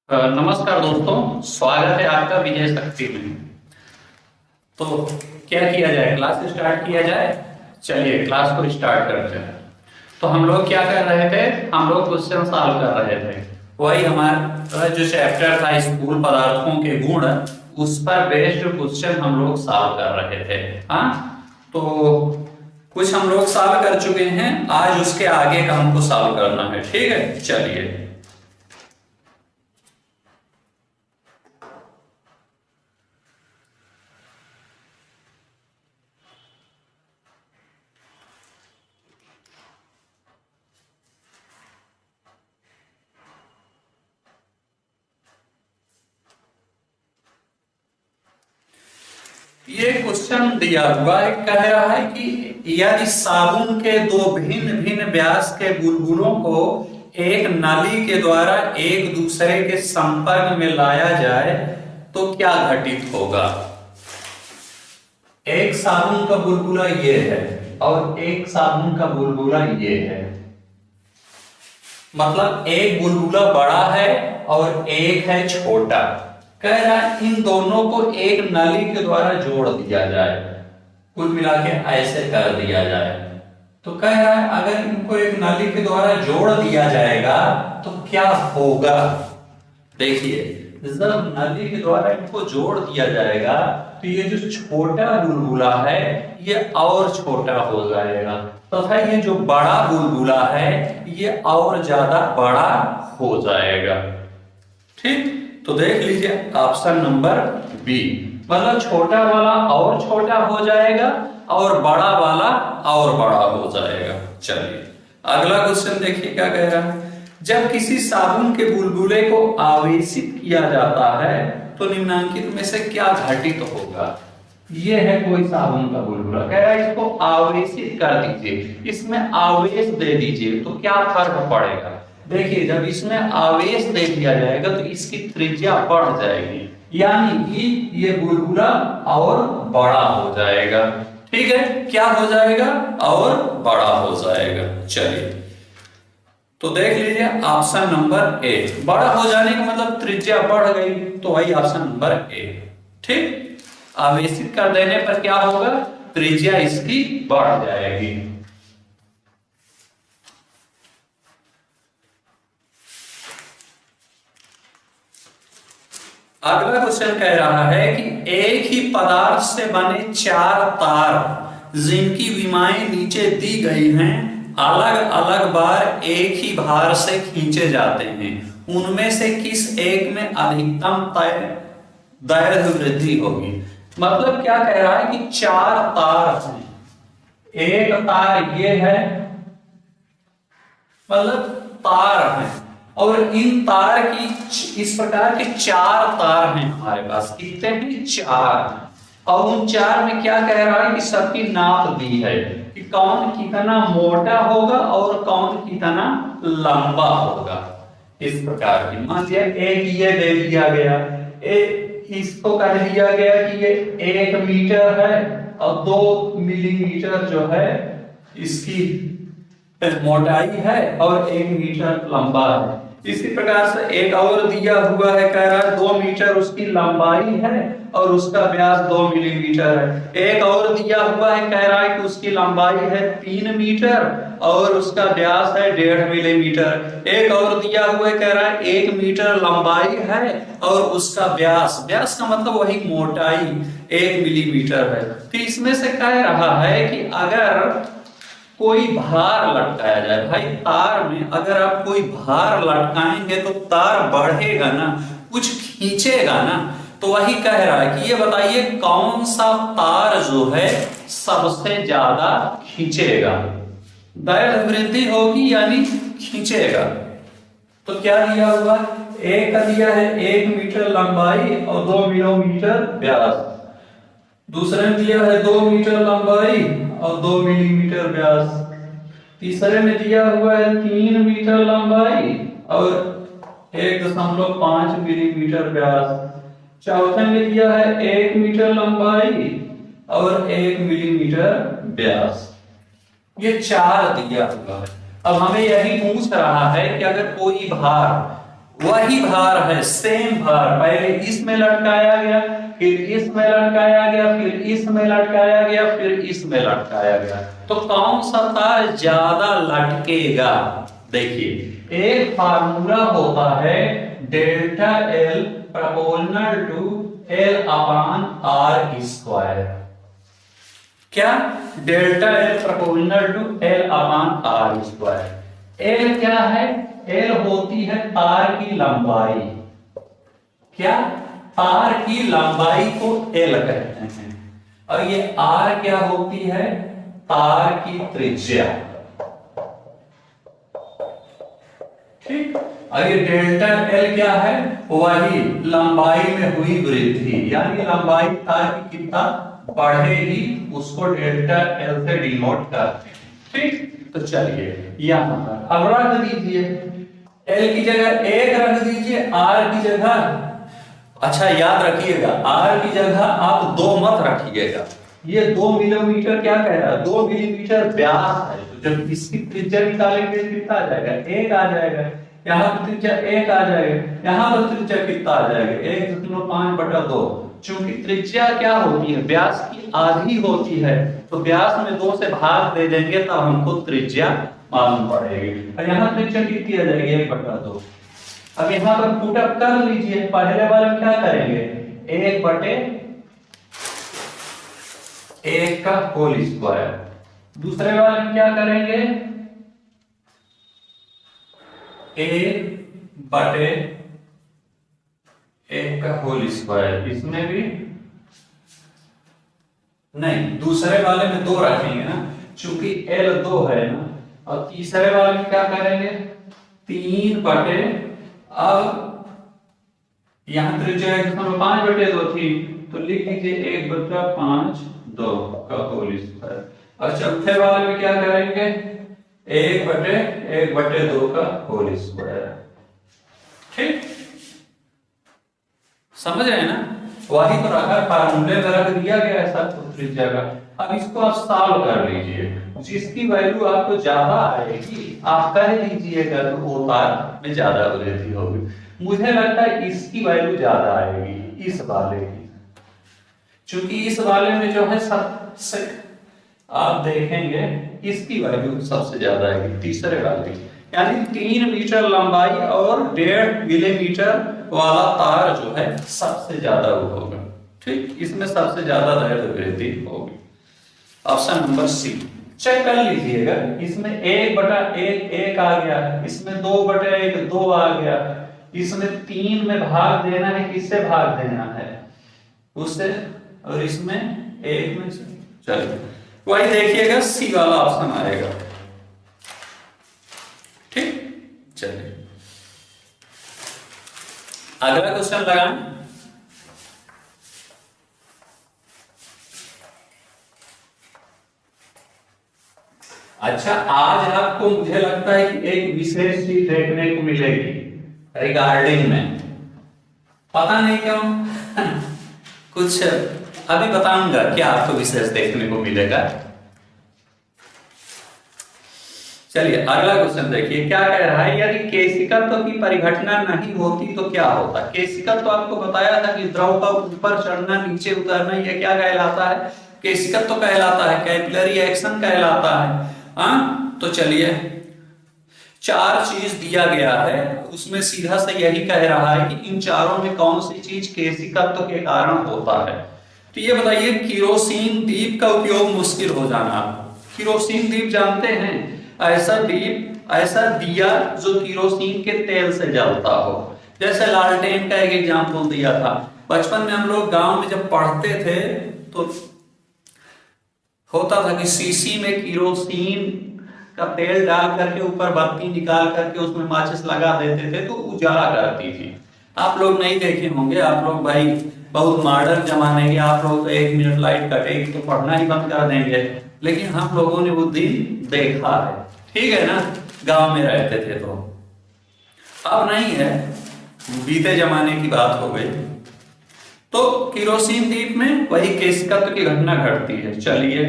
नमस्कार दोस्तों, स्वागत है आपका विजय शक्ति में। तो क्या किया जाए, क्लास स्टार्ट किया जाए। चलिए क्लास को स्टार्ट करते हैं। तो हम लोग क्या कर रहे थे, हम लोग क्वेश्चन सॉल्व कर रहे थे। वही हमारा जो चैप्टर था स्थूल पदार्थों के गुण, उस पर बेस्ड क्वेश्चन हम लोग सॉल्व कर रहे थे। हाँ, तो कुछ हम लोग सॉल्व कर चुके हैं, आज उसके आगे का हमको सॉल्व करना है। ठीक है, चलिए। ये क्वेश्चन दिया हुआ है, कह रहा है कि यदि साबुन के दो भिन्न भिन्न व्यास के बुलबुलों को एक नली के द्वारा एक दूसरे के संपर्क में लाया जाए तो क्या घटित होगा। एक साबुन का बुलबुला ये है और एक साबुन का बुलबुला ये है। मतलब एक बुलबुला बड़ा है और एक है छोटा। कह रहा है इन दोनों को एक नली के द्वारा जोड़ दिया जाए, कुल मिला के ऐसे कर दिया जाए। तो कह रहा है अगर इनको एक नली के द्वारा जोड़ दिया जाएगा तो क्या होगा। देखिए, जब नली के द्वारा इनको जोड़ दिया जाएगा तो ये जो छोटा बुलबुला है ये और छोटा हो जाएगा, तथा ये जो बड़ा बुलबुला है ये और ज्यादा बड़ा हो जाएगा। ठीक, तो देख लीजिए ऑप्शन नंबर बी, मतलब छोटा वाला और छोटा हो जाएगा और बड़ा वाला और बड़ा हो जाएगा। चलिए अगला क्वेश्चन देखिए क्या कह रहा है। जब किसी साबुन के बुलबुले को आवेशित किया जाता है तो निम्नलिखित में से क्या घटित होगा। ये है कोई साबुन का बुलबुला, कह रहा है इसको आवेशित कर दीजिए, इसमें आवेश दे दीजिए तो क्या फर्क पड़ेगा। देखिए, जब इसमें आवेश दे दिया जाएगा तो इसकी त्रिज्या बढ़ जाएगी, यानी कि ये बुलबुला और बड़ा हो जाएगा। ठीक है, क्या हो जाएगा, और बड़ा हो जाएगा। चलिए तो देख लीजिए ऑप्शन नंबर ए, बड़ा हो जाने का मतलब त्रिज्या बढ़ गई, तो वही ऑप्शन नंबर ए। ठीक, आवेशित कर देने पर क्या होगा, त्रिज्या इसकी बढ़ जाएगी। अगला क्वेश्चन कह रहा है कि एक ही पदार्थ से बने चार तार जिनकी विमाएं नीचे दी गई हैं अलग अलग बार एक ही भार से खींचे जाते हैं, उनमें से किस एक में अधिकतम दैर्घ्य वृद्धि होगी। मतलब क्या कह रहा है कि चार तार हैं, एक तार ये है, मतलब तार है, और इन तार की इस प्रकार के चार तार हैं हमारे पास। कितने हैं, चार हैं। और उन चार में क्या कह रहा है कि सबकी नाप दी है कि कौन कितना मोटा होगा और कौन कितना लंबा होगा। इस प्रकार की मान लिया एक ये दे दिया गया, इसको कह दिया गया कि ये 1 मीटर है और 2 मिलीमीटर जो है इसकी मोटाई है और 1 मीटर लंबा है। इसी प्रकार से एक और दिया हुआ है, कह रहा है 2 मीटर उसकी लंबाई है और उसका व्यास 2 मिलीमीटर है। एक और दिया हुआ है, कह रहा है कि उसकी लंबाई है 3 मीटर और उसका व्यास है 1.5 मिलीमीटर। एक और दिया हुआ है, कह रहा है 1 मीटर लंबाई है और उसका व्यास का मतलब वही मोटाई 1 मिलीमीटर है। तो इसमें से कह रहा है कि अगर कोई भार लटकाया जाए, भाई तार में अगर आप कोई भार लटकाएंगे तो तार बढ़ेगा ना, कुछ खींचेगा ना। तो वही कह रहा है कि ये बताइए कौन सा तार जो है सबसे ज्यादा खींचेगा, दैर्घ्य वृद्धि होगी यानी खींचेगा। तो क्या दिया हुआ, एक का दिया है 1 मीटर लंबाई और 2 मिलीमीटर व्यास। दूसरे में दिया है 2 मीटर लंबाई और 2 मिलीमीटर व्यास। तीसरे में दिया हुआ है 3 मीटर लंबाई और 1.5 मिलीमीटर व्यास। चौथे में दिया है 1 मीटर लंबाई और 1 मिलीमीटर व्यास। ये चार दिया हुआ है। अब हमें यही पूछ रहा है कि अगर कोई भार वही भार है, सेम भार, पहले इसमें लटकाया गया, फिर इसमें लटकाया गया, फिर इसमें लटकाया गया, फिर इसमें लटकाया गया, तो कौन सा तार ज्यादा लटकेगा? देखिए एक फार्मूला होता है delta L proportional to L upon R square. क्या? Delta L proportional to L upon R square. L क्या है? एल होती है तार की लंबाई। क्या? तार की लंबाई को एल कहते हैं, और ये आर क्या होती है? तार की त्रिज्या। ठीक, और ये डेल्टा एल क्या है? वही लंबाई में हुई वृद्धि, यानी लंबाई तार की कितना बढ़ेगी उसको डेल्टा एल से डिनोट करते हैं। ठीक, तो चलिए यहां पर अब रख दीजिए, एल की जगह एक रख दीजिए, आर की जगह, अच्छा याद रखिएगा आर की जगह आप 2 मत रखिएगा। ये 2 मिलीमीटर क्या कह रहा है? 2 मिलीमीटर व्यास है, तो जब इसकी त्रिज्या निकालेंगे कितना आ जाएगा? 1 आ जाएगा। यहाँ पर त्रिज्या 1 आ जाएगा, यहाँ पर त्रिज्या कितना आ जाएगा? 1.5/2। चूंकि त्रिज्या क्या होती है? व्यास की आधी होती है, तो व्यास में 2 से भाग दे देंगे तब हमको त्रिज्या मालूम पड़ेगी। और यहाँ त्रिज्या कितनी आ जाएगी? 1/2। अब यहाँ पर पुट अप कर लीजिए, पहले वाले में क्या करेंगे? 1/1 का होल स्क्वायर। दूसरे वाले में क्या करेंगे? 1/1 का होल स्क्वायर। इसमें भी नहीं, दूसरे वाले में 2 रखेंगे ना, चूंकि L 2 है ना। और तीसरे वाले में क्या करेंगे? 3/, अब यहां त्रिज्या 5/2 थी, तो लिख लीजिए 1/5/2 का होल स्क्वायर। और चौथे वाले में क्या करेंगे? 1/1/2 का होल स्क्वायर। ठीक, समझ रहे हैं ना? वही तो रखा, फार्मूले में रख दिया गया है सब त्रिज्या का। अब इसको आप सॉल्व कर लीजिए, जिसकी वैल्यू आपको ज्यादा आएगी आप कह लीजिएगा तो वो तार में ज्यादा वृद्धि होगी। मुझे लगता है इसकी वैल्यू ज्यादा आएगी, इस वाले की, क्योंकि इस वाले में जो है सबसे आप देखेंगे इसकी वैल्यू सबसे ज्यादा आएगी, तीसरे वाले की। यानी 3 मीटर लंबाई और 1.5 मिलीमीटर वाला तार जो है सबसे ज्यादा वो होगा। ठीक, इसमें सबसे ज्यादा दर्द वृद्धि होगी। ऑप्शन नंबर सी चेक कर लीजिएगा। इसमें 1/1 1 आ गया, इसमें 2/1 2 आ गया, इसमें 3 में भाग देना है, किससे भाग देना है? उससे, और इसमें 1 में से। चलिए वही देखिएगा, सी वाला ऑप्शन आएगा। ठीक, चलिए अगला क्वेश्चन लगाएं। अच्छा, आज आपको मुझे लगता है कि एक विशेष चीज देखने को मिलेगी रिगार्डिंग में, पता नहीं क्यों कुछ अभी बताऊंगा क्या आपको विशेष देखने को मिलेगा। चलिए अगला क्वेश्चन देखिए, क्या कह रहा है? यदि केशिकत्व की परिघटना नहीं होती तो क्या होता? केशिकत्व आपको बताया था कि द्रव का ऊपर चढ़ना नीचे उतरना, यह क्या कहलाता है? केशिकत्व कहलाता है, कैपिलरी एक्शन कहलाता है। हाँ, तो चलिए 4 चीज दिया गया है, उसमें सीधा से यही कह रहा है कि इन चारों में कौन सी चीज केशिकत्व के कारण होता है। तो ये बताइए, किरोसिन दीप का उपयोग मुश्किल हो जाना। किरोसिन दीप जानते हैं? ऐसा दीप, ऐसा दिया जो किरोसिन के तेल से जलता हो। जैसे लालटेन का एक एग्जाम्पल दिया था। बचपन में हम लोग गांव में जब पढ़ते थे तो होता था कि शीशी में किरोसिन का तेल डाल करके ऊपर बत्ती निकाल करके उसमें माचिस लगा देते थे तो उजाला करती थी। आप लोग नहीं देखे होंगे, आप लोग भाई बहुत मॉडर्न जमाने के, आप लोग 1 मिनट लाइट कटेगी तो पढ़ना ही बंद कर देंगे, लेकिन हम लोगों ने वो दिन देखा है। ठीक है ना, गांव में रहते थे तो। अब नहीं है, बीते जमाने की बात हो गई। तो किरोसिन दीप में वही केशिकत्व की घटना घटती है। चलिए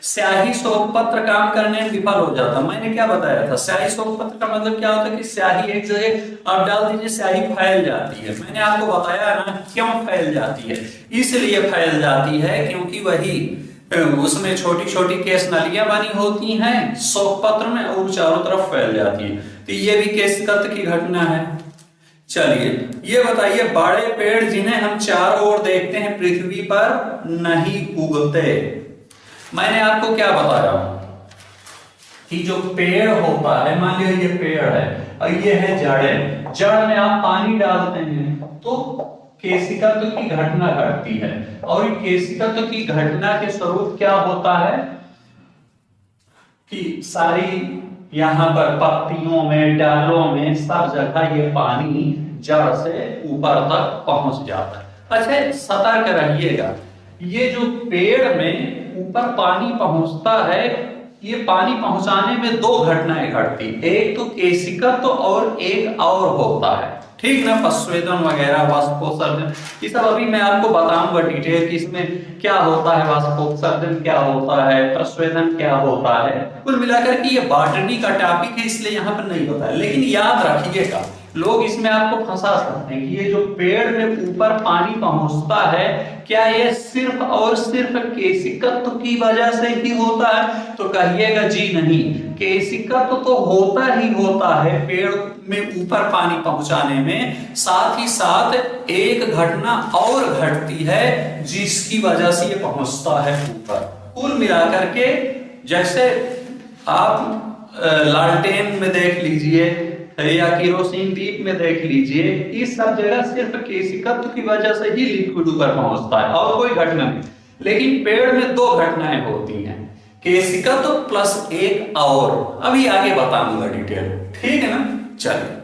स्याही शोक पत्र काम करने में विफल हो जाता। मैंने क्या बताया था, स्याही शोक पत्र का मतलब क्या होता है कि स्याही एक जगह आप डाल दीजिए, स्याही फैल जाती है। मैंने आपको बताया ना क्यों फैल जाती है, इसलिए फैल जाती है क्योंकि वही उसमें छोटी छोटी केस नलियां बनी होती हैं शोक पत्र में और चारों तरफ फैल जाती है। तो ये भी केशिकत्व की घटना है। चलिए ये बताइए, बड़े पेड़ जिन्हें हम चारों ओर देखते हैं पृथ्वी पर नहीं उगते। मैंने आपको क्या बताया कि जो पेड़ होता है, मान लीजिए ये पेड़ है और ये है जड़ें, जड़ में आप पानी डालते हैं तो केशिकत्व की घटना घटती है। और केशिकत्व की घटना के स्वरूप क्या होता है कि सारी यहाँ पर पत्तियों में, डालों में, सब जगह ये पानी जड़ से ऊपर तक पहुंच जाता है। अच्छा सतर्क रहिएगा, ये जो पेड़ में ऊपर पानी पहुंचता है, ये पानी पहुंचाने में दो घटनाएं घटती, एक तो केशिकत्व और एक और होता है, ठीक ना, प्रस्वेदन वगैरह, वाष्पोत्सर्जन, ये सब अभी मैं आपको बताऊंगा डिटेल कि इसमें क्या होता है, वाष्पोत्सर्जन क्या होता है, प्रस्वेदन क्या होता है। कुल मिलाकर के ये बॉटनी का टॉपिक है, इसलिए यहाँ पर नहीं होता है। लेकिन याद रखिएगा, लोग इसमें आपको फंसा सकते हैं कि ये जो पेड़ में ऊपर पानी पहुंचता है, क्या ये सिर्फ और सिर्फ केशिकत्व की वजह से ही होता है? तो कहिएगा जी नहीं, केशिकत्व तो होता ही होता है पेड़ में ऊपर पानी पहुंचाने में, साथ ही साथ एक घटना और घटती है जिसकी वजह से ये पहुंचता है ऊपर। कुल मिलाकर के जैसे आप लालटेन में देख लीजिए या केरोसिन दीप में देख लीजिए, इस सब जगह सिर्फ केशिकत्व की वजह से ही लिक्विड ऊपर पहुंचता है और कोई घटना नहीं। लेकिन पेड़ में दो घटनाएं होती हैं, केशिकत्व प्लस एक और, अभी आगे बताऊंगा डिटेल, ठीक है ना। चलिए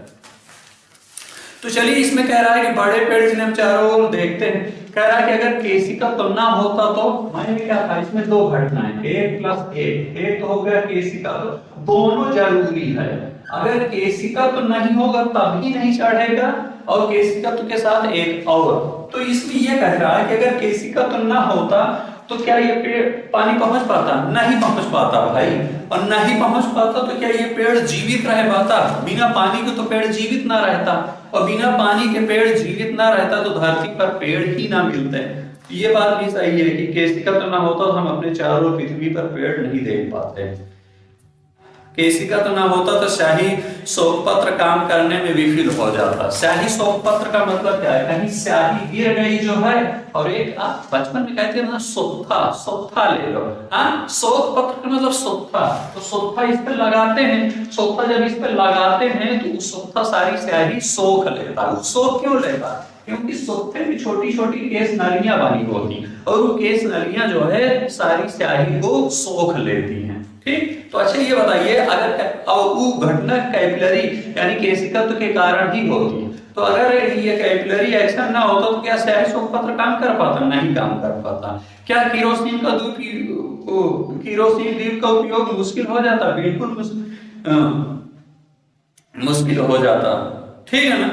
तो चलिए इसमें कह रहा है कि बड़े पेड़ जिन्हें हम चारों ओर देखते हैं, कह रहा है कि अगर केशिकत्व ना होता तो मैंने क्या था, इसमें दो घटनाएं, एक प्लस एक तो हो गया केशिकत्व, दोनों जरूरी है। अगर केशिकत्व नहीं होगा तब ही नहीं चढ़ेगा, और केशिकत्व के साथ एक और, तो इसमें यह कह रहा है कि अगर केशिकत्व ना होता तो क्या ये पेड़ पानी पहुंच पाता? नहीं पहुंच पाता भाई, और नहीं पहुंच पाता तो क्या ये पेड़ जीवित रह पाता? बिना पानी के तो पेड़ जीवित ना रहता, और बिना पानी के पेड़ जीवित ना रहता तो धरती पर पेड़ ही ना मिलते। ये बात भी सही है कि केशिकत्व ना होता तो हम अपने चारों पृथ्वी पर पेड़ नहीं देख पाते। केशिकत्व ना होता तो स्याही शोक पत्र काम करने में विफल हो जाता। स्याही शोक पत्र का मतलब क्या है? कहीं स्याही गिर गई जो है, और एक आप बचपन में कहते हैं ना सोथा, सोथा ले लो, हाँ, शोक पत्र का मतलब सोथा, तो सोथा इस पे लगाते हैं, सोथा जब इस पे लगाते हैं तो सोथा सारी स्याही सोख लेता है। सोख क्यों लेता? क्योंकि सोथे में छोटी छोटी केस नलियां बनी होती, और वो केस नलियां जो है सारी स्याही को सोख लेती हैं, ठीक। तो अच्छा ये बताइए, अगर वो घटना कैपिलरी यानी केशिकत्व के कारण ही होती है, तो अगर ये कैपिलरी एक्शन ना होता तो क्या स्याही शोक पत्र काम कर पाता? नहीं काम कर पाता। क्या केरोसिन दीप का उपयोग मुश्किल हो जाता? बिल्कुल मुश्किल हो जाता, ठीक है ना।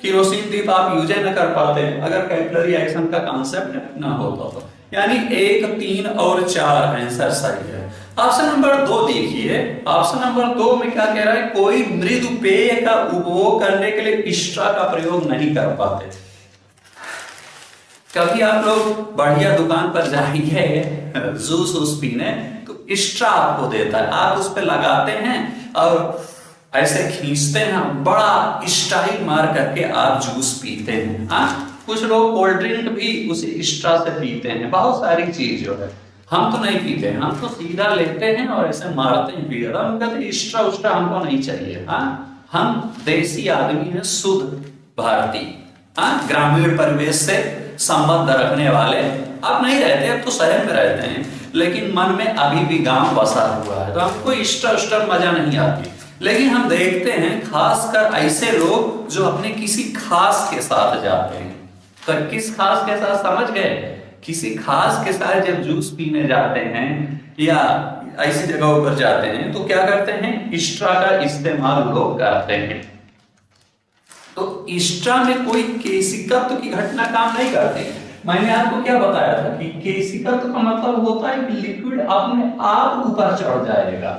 केरोसिन दीप आप यूज न कर पाते अगर कैपिलरी एक्शन का कॉन्सेप्ट ना होता तो। यानी 1, 3 और 4 आंसर सही है। ऑप्शन नंबर 2 देखिए, ऑप्शन नंबर 2 में क्या कह रहा है? कोई मृदु पेय का उपभोग करने के लिए स्ट्रा का प्रयोग नहीं कर पाते। कभी आप लोग बढ़िया दुकान पर जाएंगे जूस वूस पीने तो स्ट्रा आपको देता है, आप उस पर लगाते हैं और ऐसे खींचते हैं, बड़ा स्टाइल मार करके आप जूस पीते हैं। हाँ, कुछ लोग कोल्ड ड्रिंक भी उस स्ट्रा से पीते हैं, बहुत सारी चीज जो है। हम तो नहीं पीते हैं, हम तो सीधा लेते हैं और ऐसे मारते हैं, पी रहा। हम कहते हैं स्ट्रा उस्ट्रा हमको नहीं चाहिए। हाँ, हम देसी आदमी हैं, शुद्ध भारतीय, हाँ, ग्रामीण परिवेश से संबंध रखने वाले। अब नहीं रहते, अब तो शहर में रहते हैं, लेकिन मन में अभी भी गांव बसा हुआ है, तो हमको स्ट्रा उस्ट्रा मजा नहीं आती। लेकिन हम देखते हैं खासकर ऐसे लोग जो अपने किसी खास के साथ जाते हैं। तो किस खास के साथ समझ गए? किसी खास के साथ जब जूस पीने जाते हैं या ऐसी जगहों पर जाते हैं तो क्या करते हैं? स्ट्रा का इस्तेमाल लोग करते हैं। तो स्ट्रा में कोई केशिकत्व की घटना काम नहीं करती, मैंने आपको क्या बताया था कि केशिका का मतलब होता है कि लिक्विड अपने आप ऊपर चढ़ जाएगा,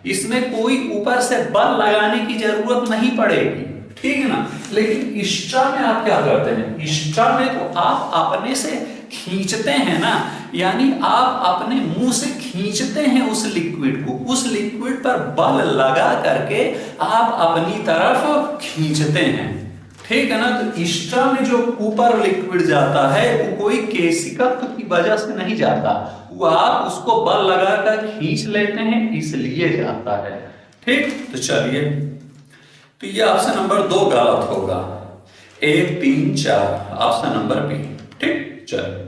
इसमें कोई ऊपर से बल लगाने की जरूरत नहीं पड़ेगी, ठीक है ना। लेकिन स्ट्रा में आप क्या करते हैं, स्ट्रा में तो आप अपने से खींचते हैं ना, यानी आप अपने मुंह से खींचते हैं उस लिक्विड को, उस लिक्विड पर बल लगा करके आप अपनी तरफ खींचते हैं, ठीक है ना। तो स्ट्रा में जो ऊपर लिक्विड जाता है वो कोई केशिकत्व की वजह से नहीं जाता, वो आप उसको बल लगाकर खींच लेते हैं इसलिए जाता है, ठीक। तो चलिए, तो ये ऑप्शन नंबर 2 गलत होगा, 1 3 4 ऑप्शन नंबर बी, ठीक। चलिए,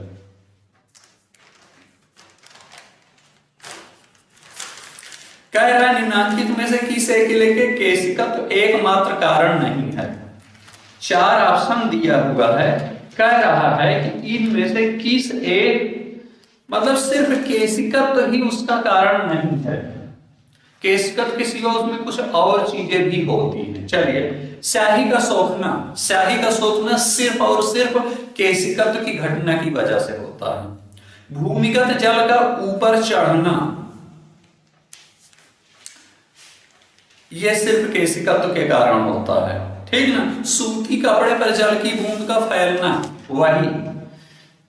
कह रहा है निम्नलिखित में से किस एक के लिए केशिकत्व एकमात्र कारण नहीं है। 4 ऑप्शन दिया हुआ है, कह रहा है कि इनमें से किस एक, मतलब सिर्फ केशिकत्व ही उसका कारण नहीं है, केशिकत्व के सिवा उसमें कुछ और चीजें भी होती हैं। चलिए, स्याही का सोखना, स्याही का सोखना सिर्फ और सिर्फ केशिकत्व की घटना की वजह से होता है। भूमिगत जल का ऊपर चढ़ना, यह सिर्फ केशिकत्व के कारण होता है, ठीक ना। सूती कपड़े पर जल की बूंद का फैलना, वही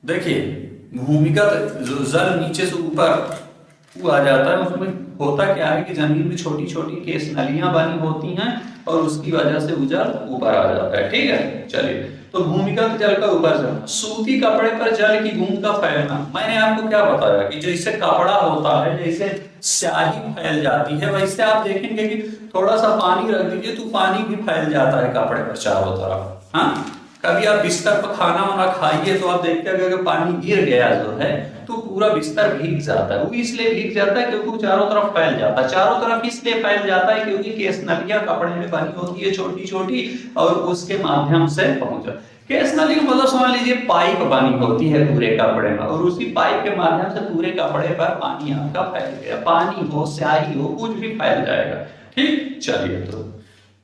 देखिए भूमिगत जो जल नीचे से ऊपर आ जाता है, उसमें होता क्या है कि जमीन में छोटी छोटी केस नलियां बनी होती हैं और उसकी वजह से जल ऊपर आ जाता है, ठीक है। चलिए, तो भूमिगत जल का ऊपर चढ़ना, सूती कपड़े पर जल की बूंद का फैलना, मैंने आपको क्या बताया कि जैसे कपड़ा होता है, जैसे स्याही फैल जाती है, वैसे आप देखेंगे कि थोड़ा सा पानी रख दीजिए तो पानी भी फैल जाता है कपड़े पर चारों तरफ। हाँ, कभी आप बिस्तर पर खाना वाना खाइए तो आप देखते हैं अगर पानी गिर गया जो है तो पूरा बिस्तर भीग जाता है, वो इसलिए भीग जाता है क्योंकि वो चारों तरफ फैल जाता है। चारों तरफ इसलिए फैल जाता है क्योंकि केस नलियां कपड़े में बनी होती है छोटी छोटी, और उसके माध्यम से पहुंच जाता है। केस नली का मतलब समझ लीजिए पाइप बनी होती है पूरे कपड़े में, और उसी पाइप के माध्यम से पूरे कपड़े पर पानी आपका फैल गया, पानी हो स्याही हो कुछ भी फैल जाएगा, ठीक। चलिए,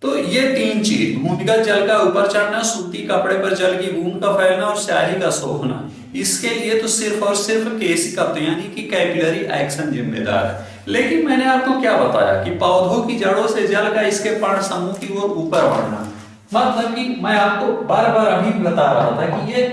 तो ये 3 चीज, भूमिगत जल का ऊपर चढ़ना, सूती कपड़े पर जल की बूंद का फैलना और स्याही का सोखना, इसके लिए तो सिर्फ और सिर्फ केशिकत्व यानी कि कैपिलरी एक्शन जिम्मेदार है। लेकिन मैंने आपको क्या बताया कि पौधों की जड़ों से जल का इसके पर्ण समूह की ओर ऊपर बढ़ना, मतलब कि मैं आपको बार बार अभी बता रहा था कि ये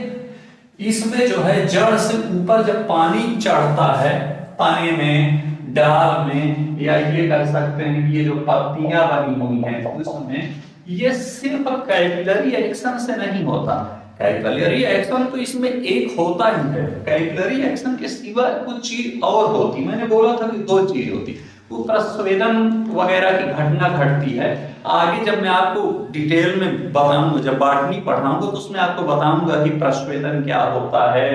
इसमें जो है जड़ से ऊपर जब पानी चढ़ता है, पानी में, डाल में, या ये कर सकते हैं कि ये जो पत्तियां बनी हुई हैं उसमें, ये सिर्फ कैपिलरी एक्शन से नहीं होता। कैपिलरी एक्शन तो इसमें एक होता ही है, कैपिलरी एक्शन के सिवा कुछ चीज और होती, मैंने बोला था कि 2 चीज होती, वो प्रस्वेदन वगैरह की घटना घटती है। आगे जब मैं आपको डिटेल में बताऊंगा, जब बॉटनी पढ़ाऊंगा तो उसमें आपको बताऊंगा कि प्रस्वेदन क्या होता है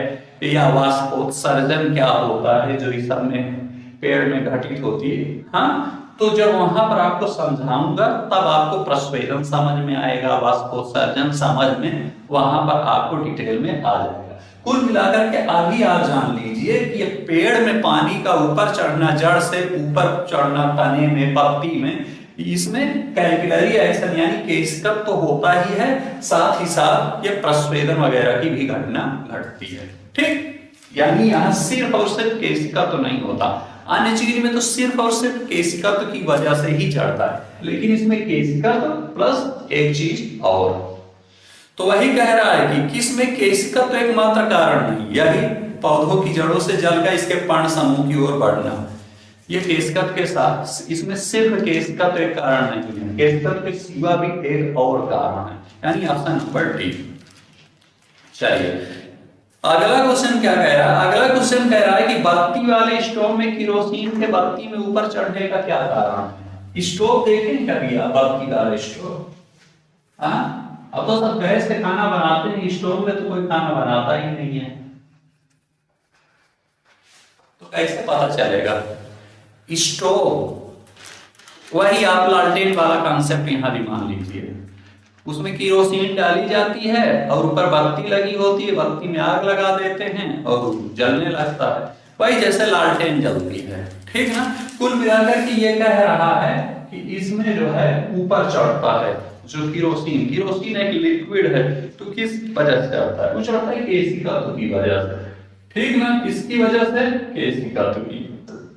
या वाष्पोत्सर्जन क्या होता है, जो इस सब में पेड़ में घटित होती है। हाँ, तो जब वहां पर आपको समझाऊंगा तब आपको प्रस्वेदन समझ में आएगा, वाष्पोत्सर्जन समझ में वहां पर आपको डिटेल में आ जाएगा। कुल मिलाकर के अभी आप जान लीजिए कि पेड़ में पानी का ऊपर चढ़ना, जड़ से ऊपर चढ़ना, तने में, पत्ती में, इसमें कैपिलरी एक्शन यानी केशिकत्व तो होता ही है, साथ ही साथ ये प्रस्वेदन वगैरह की भी घटना घटती है, ठीक। यानी यहाँ सिर्फ और सिर्फ केशिकत्व तो नहीं होता, अन्य चीज में तो सिर्फ और सिर्फ केशिकत्व की वजह से ही चढ़ता है, लेकिन इसमें केशिकत्व प्लस एक चीज और। तो वही कह रहा है कि किसमें केशिकत्व एकमात्र कारण नहीं, यही पौधों की जड़ों से जल का इसके पर्ण समूह की ओर बढ़ना, ये केशिकत्व के साथ, इसमें सिर्फ केशिकत्व एक कारण नहीं है, केशिकत्व के सिवा भी एक और कारण है, यानी ऑप्शन नंबर डी। चलिए, अगला क्वेश्चन क्या कह रहा है, अगला क्वेश्चन कह रहा है कि बत्ती वाले स्टोव में किरोसिन के बत्ती में ऊपर चढ़ने का क्या कारण है। स्टोव देखें कभी आप, बत्ती वाले स्टोव, हाँ, अब तो सब गैस से खाना बनाते हैं, स्टोव में तो कोई खाना बनाता ही नहीं है, तो कैसे पता चलेगा। स्टोव, वही आप लालटेन वाला कॉन्सेप्ट यहां भी मान लीजिए, उसमें केरोसिन डाली जाती है और ऊपर बत्ती लगी होती है, बत्ती में आग लगा देते हैं और जलने लगता है, वही जैसे लालटेन जलती है, ठीक ना। कुल मिलाकर के ये कह रहा है कि इसमें जो है ऊपर चढ़ता है, जो किरोसिन, किरोसिन एक लिक्विड है, तो किस वजह से चढ़ता है? वो चढ़ता है केसी धातु की वजह से, ठीक ना, किसकी वजह से? केसी धातु की।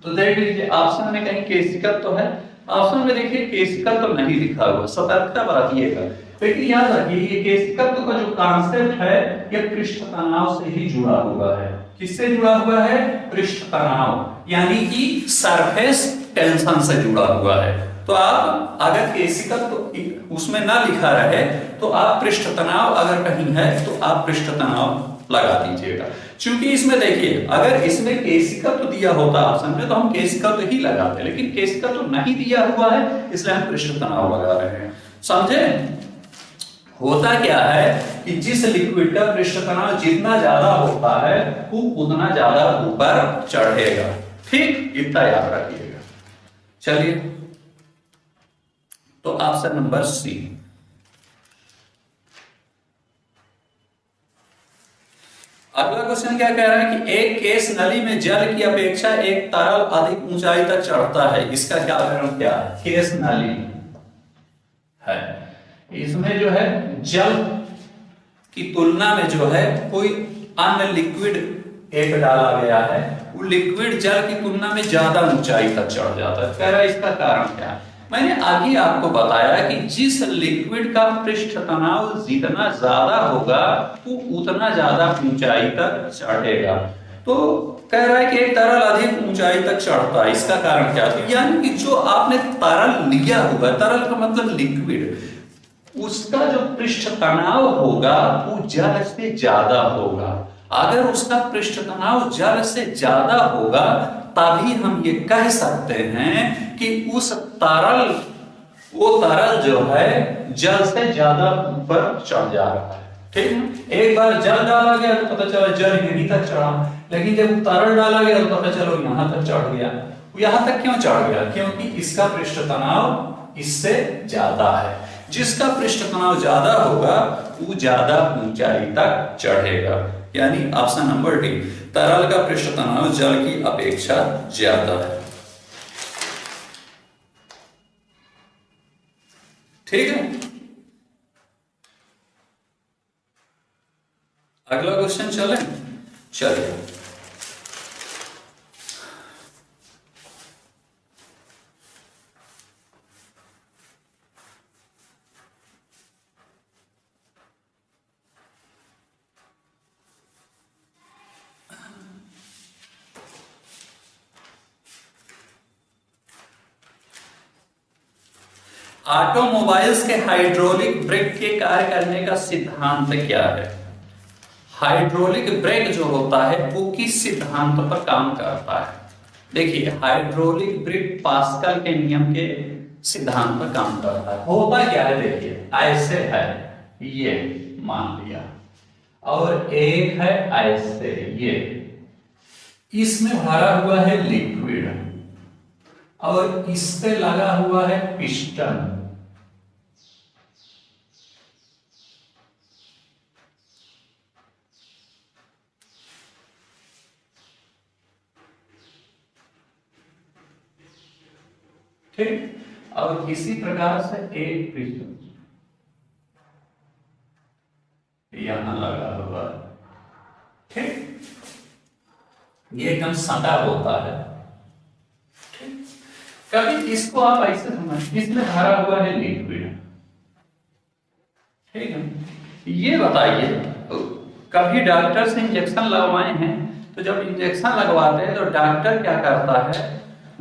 तो देख लीजिए ऑप्शन में कहीं केसिका तो है, ऑप्शन में देखिए केसिका तो नहीं लिखा हुआ, सतर्कता बरतिएगा। लेकिन याद रखिए ये केसिकत्व का जो कॉन्सेप्ट है ये पृष्ठ तनाव से ही जुड़ा हुआ है। किससे जुड़ा हुआ है? पृष्ठ तनाव, यानी कि सरफेस टेंशन से जुड़ा हुआ है। तो आप अगर केसिकत्व उसमें ना लिखा रहे तो आप पृष्ठ तनाव अगर कहीं है तो आप पृष्ठ तनाव लगा दीजिएगा। क्योंकि इसमें देखिए अगर इसमें केसिकत्व दिया होता ऑप्शन में तो हम केसिकत्व ही लगाते, लेकिन केसिकत्व नहीं दिया हुआ है इसलिए हम पृष्ठ तनाव लगा रहे हैं। समझे? होता क्या है कि जिस लिक्विड का पृष्ठ तनाव जितना ज्यादा होता है वो उतना ज्यादा ऊपर चढ़ेगा, ठीक, इतना याद रखिएगा। चलिए तो ऑप्शन नंबर सी। अगला क्वेश्चन क्या कह रहा है कि एक केस नली में जल की अपेक्षा एक तरल अधिक ऊंचाई तक चढ़ता है, इसका क्या कारण क्या है? केस नली है, इसमें जो है जल की तुलना में जो है कोई अन्य लिक्विड एक डाला गया है, वो लिक्विड जल की तुलना में ज्यादा ऊंचाई तक चढ़ जाता है। कह रहा है इसका कारण क्या है? मैंने आगे आपको बताया कि जिस लिक्विड का पृष्ठ तनाव जितना ज्यादा होगा वो उतना ज्यादा ऊंचाई तक चढ़ेगा। तो कह रहा है कि एक तरल अधिक ऊंचाई तक चढ़ता है, इसका कारण क्या है? यानी कि जो आपने तरल लिया हुआ, तरल का मतलब लिक्विड, उसका जो पृष्ठ तनाव होगा वो जल से ज्यादा होगा। अगर उसका पृष्ठ तनाव जल से ज्यादा होगा तभी हम ये कह सकते हैं कि उस तरल, वो तरल जो है जल से ज्यादा ऊपर चढ़ जा रहा है, ठीक है। एक बार जल डाला गया तो पता चला जल यहीं तक चढ़ा, लेकिन जब तरल डाला गया तो पता चलो यहां तक चढ़ गया। यहां तक क्यों चढ़ गया? क्योंकि इसका पृष्ठ तनाव इससे ज्यादा है। जिसका पृष्ठ तनाव ज्यादा होगा वो ज्यादा ऊंचाई तक चढ़ेगा, यानी ऑप्शन नंबर डी, तरल का पृष्ठ तनाव जल की अपेक्षा ज्यादा है, ठीक है। अगला क्वेश्चन चलिए। ऑटोमोबाइल्स के हाइड्रोलिक ब्रेक के कार्य करने का सिद्धांत क्या है? हाइड्रोलिक ब्रेक जो होता है वो किस सिद्धांत पर काम करता है? देखिए हाइड्रोलिक ब्रेक पास्कल के नियम के सिद्धांत पर काम करता है। होता क्या है? देखिए ऐसे है, ये मान लिया, और एक है ऐसे, ये, इसमें भरा हुआ है लिक्विड और इस पे लगा हुआ है पिस्टन। ठीक, और इसी प्रकार से एक पिस्टन यहां लगा हुआ है, ठीक, ये एकदम सटा होता है। कभी इसको आप ऐसे समझ, इसमें भरा हुआ है लिक्विड, ठीक है। ये बताइए कभी डॉक्टर से इंजेक्शन लगवाए हैं तो जब इंजेक्शन लगवाते हैं तो डॉक्टर क्या करता है,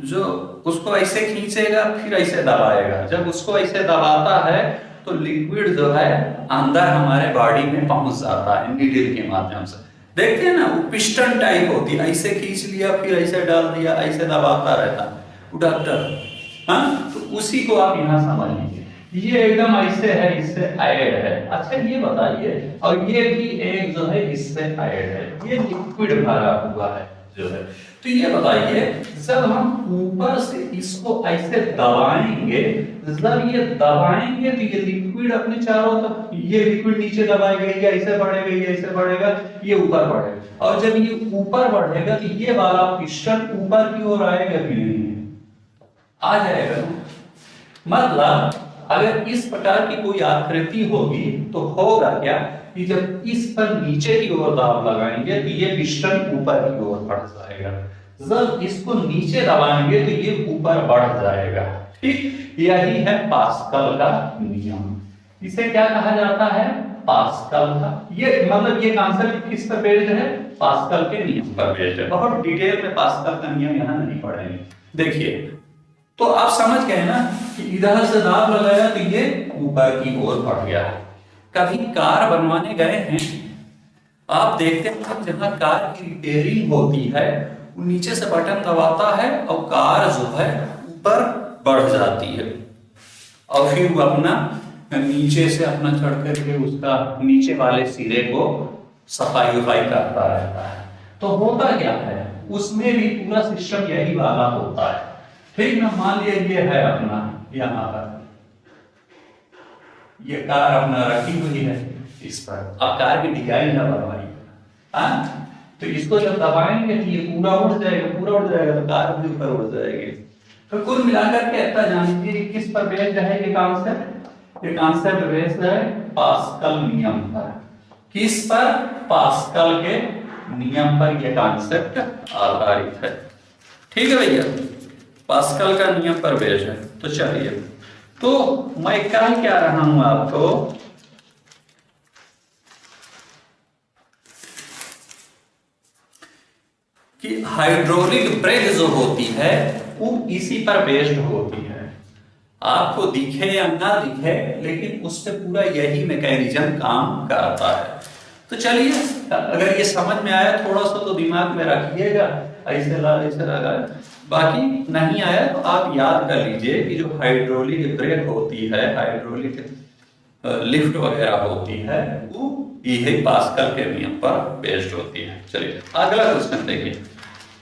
जो उसको ऐसे खींचेगा फिर ऐसे दबाएगा। जब उसको ऐसे दबाता है तो लिक्विड जो है अंदर हमारे बॉडी में पहुंच जाता है नीडल के माध्यम से। देखते हैं ना, वो पिस्टन टाइप होती है, ऐसे खींच लिया फिर ऐसे डाल दिया, ऐसे दबाता रहता है डॉक्टर, हाँ। तो उसी को आप यहाँ समझ लीजिए, ये एकदम ऐसे है, इससे ऐड है। अच्छा ये बताइए, और ये भी एक जो है इससे ऐड है, ये लिक्विड भरा हुआ है जो है। तो ये बताइए जब हम ऊपर से इसको ऐसे दबाएंगे, जब ये दबाएंगे तो ये लिक्विड अपने चारों तरफ, ये लिक्विड नीचे दबाएगा, ये ऐसे बढ़ेगा, ये ऐसे बढ़ेगा, ये ऊपर बढ़ेगा। और जब ये ऊपर बढ़ेगा तो ये वाला पिस्टन ऊपर की ओर आएगा कि नहीं? आ जाएगा। मतलब अगर इस प्रकार की कोई आकृति होगी तो होगा क्या कि जब इस पर नीचे की ओर दाब लगाएंगे तो ये पिस्टन ऊपर की ओर बढ़ जाएगा, जब इसको नीचे दबाएंगे तो ये ऊपर बढ़ जाएगा। ठीक, यही है पास्कल का नियम। इसे क्या कहा जाता है? पास्कल का। ये मतलब ये कॉन्सेप्ट किस पर बेस्ड है? पास्कल के नियम पर बेस्ड है। बहुत डिटेल में पास्कल का नियम यहाँ नहीं पढ़ेंगे। देखिए, तो आप समझ गए ना कि इधर से दाब लगाया तो ये ऊपर की ओर बढ़ गया। कभी कार बनवाने गए हैं, आप देखते हैं जहां कार की रिपेयरिंग होती है वो नीचे से बटन दबाता है और कार जो है ऊपर बढ़ जाती है और फिर वो अपना नीचे से अपना चढ़ करके उसका नीचे वाले सिरे को सफाई वफाई करता रहता है। तो होता क्या है, उसमें भी पूरा सिस्टम यही वाला होता है। ठीक ना, मान लिया ये है अपना, यहाँ पर ये कार अपना रखी हुई है, इस पर अब कार की डिजाइन ना बनवाई, तो इसको जब दबाएंगे तो ये पूरा उड़ जाएगा, पूरा उड़ जाएगा तो कार भी ऊपर उड़ जाएगी। तो कुल मिलाकर के इतना जान लीजिए किस पर बेस्ड है ये कॉन्सेप्ट? ये कॉन्सेप्ट बेस्ड है पास्कल नियम पर। किस पर? पास्कल के नियम पर ये कॉन्सेप्ट आधारित है। ठीक है भैया, पास्कल का नियम पर बेस्ड है। तो चलिए, तो मैं क्या रहा हूं आपको कि हाइड्रोलिक ब्रेक जो होती है वो इसी पर बेस्ड होती है। आपको दिखे या ना दिखे, लेकिन उससे पूरा यही मैकेनिज्म काम करता है। तो चलिए, अगर ये समझ में आया थोड़ा सा तो दिमाग में रखिएगा, ऐसे लगा, बाकी नहीं आया तो आप याद कर लीजिए कि जो हाइड्रोलिक ब्रेक होती है, हाइड्रोलिक लिफ्ट वगैरह होती है, वो यही पास्कल के नियम पर बेस्ड होती है। चलिए अगला क्वेश्चन देखिए,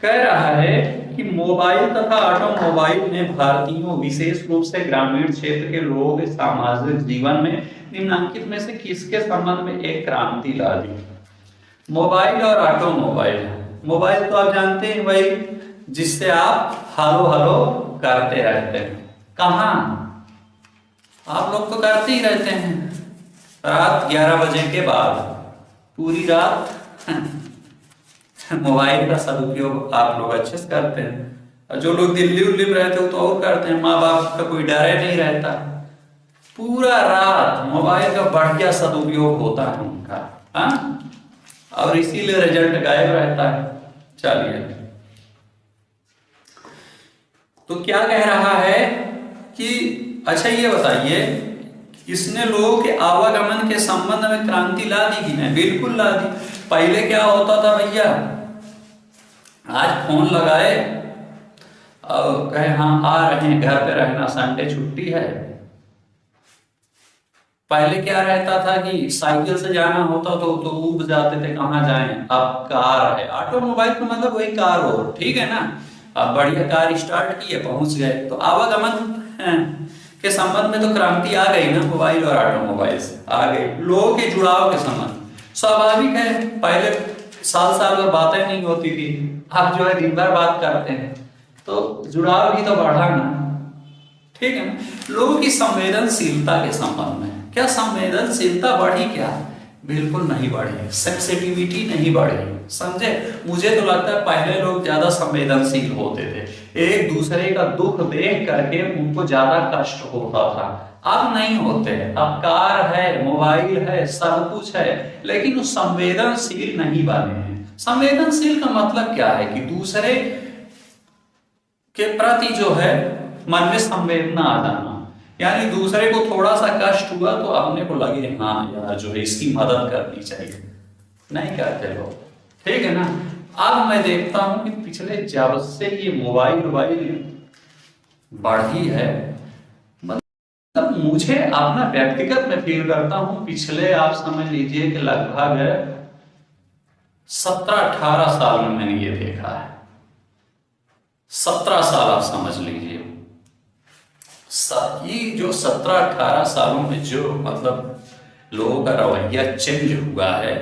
कह रहा है कि मोबाइल तथा ऑटोमोबाइल ने भारतीयों, विशेष रूप से ग्रामीण क्षेत्र के लोगों के सामाजिक जीवन में निम्नलिखित में से किसके संबंध में एक क्रांति ला दी? मोबाइल और ऑटोमोबाइल। मोबाइल तो आप जानते हैं भाई, जिससे आप हेलो हेलो करते रहते हैं। कहाँ? आप लोग तो करते ही रहते हैं, रात 11 बजे के बाद पूरी रात मोबाइल का सदुपयोग आप लोग अच्छे से करते हैं। और जो लोग दिल्ली उल्ली में रहते हो तो और करते हैं, माँ बाप का कोई डर नहीं रहता, पूरा रात मोबाइल का बढ़िया सदुपयोग होता है उनका, हाँ? और इसीलिए रिजल्ट गायब रहता है। चलिए, तो क्या कह रहा है कि अच्छा ये बताइए, इसने लोगों के आवागमन के संबंध में क्रांति ला दी कि नहीं? बिल्कुल ला दी। पहले क्या होता था भैया, आज फोन लगाए और कहे हाँ आ रहे हैं, घर पे रहना, संडे छुट्टी है। पहले क्या रहता था कि साइकिल से जाना होता तो ऊब जाते थे, कहाँ जाएं, अब कार है। ऑटोमोबाइल का मतलब वही कार हो, ठीक है ना? अब बढ़िया कार स्टार्ट किए, पहुंच गए। तो आवागमन के संबंध में तो क्रांति आ गई ना, मोबाइल और ऑटोमोबाइल से आ गई। लोगों के जुड़ाव के संबंध स्वाभाविक है, पहले साल भर बातें नहीं होती थी, अब जो है दिन भर बात करते हैं, तो जुड़ाव भी तो बढ़ा ना, ठीक है ना? लोगों की संवेदनशीलता के संबंध में, क्या संवेदनशीलता बढ़ी? क्या बिल्कुल नहीं बढ़ी, सेंसिटिविटी नहीं बढ़ी, समझे? मुझे तो लगता है पहले लोग ज्यादा संवेदनशील होते थे, एक दूसरे का दुख देख करके उनको ज्यादा कष्ट होता था। अब नहीं होते, अब कार है, मोबाइल है, सब कुछ है, लेकिन वो संवेदनशील नहीं बने हैं। संवेदनशील का मतलब क्या है कि दूसरे के प्रति जो है मन में संवेदना आ जाना, यानी दूसरे को थोड़ा सा कष्ट हुआ तो अपने को लगे हाँ यार जो है इसकी मदद करनी चाहिए, नहीं करते लोग, ठीक है ना? अब मैं देखता हूं कि पिछले जब से ये मोबाइल बढ़ी है, मतलब मुझे अपना व्यक्तिगत में फील करता हूं पिछले, आप समझ लीजिए कि लगभग 17-18 साल में मैंने ये देखा है। 17 साल आप समझ लीजिए, ये जो 17-18 सालों में जो मतलब लोगों का रवैया चेंज हुआ है,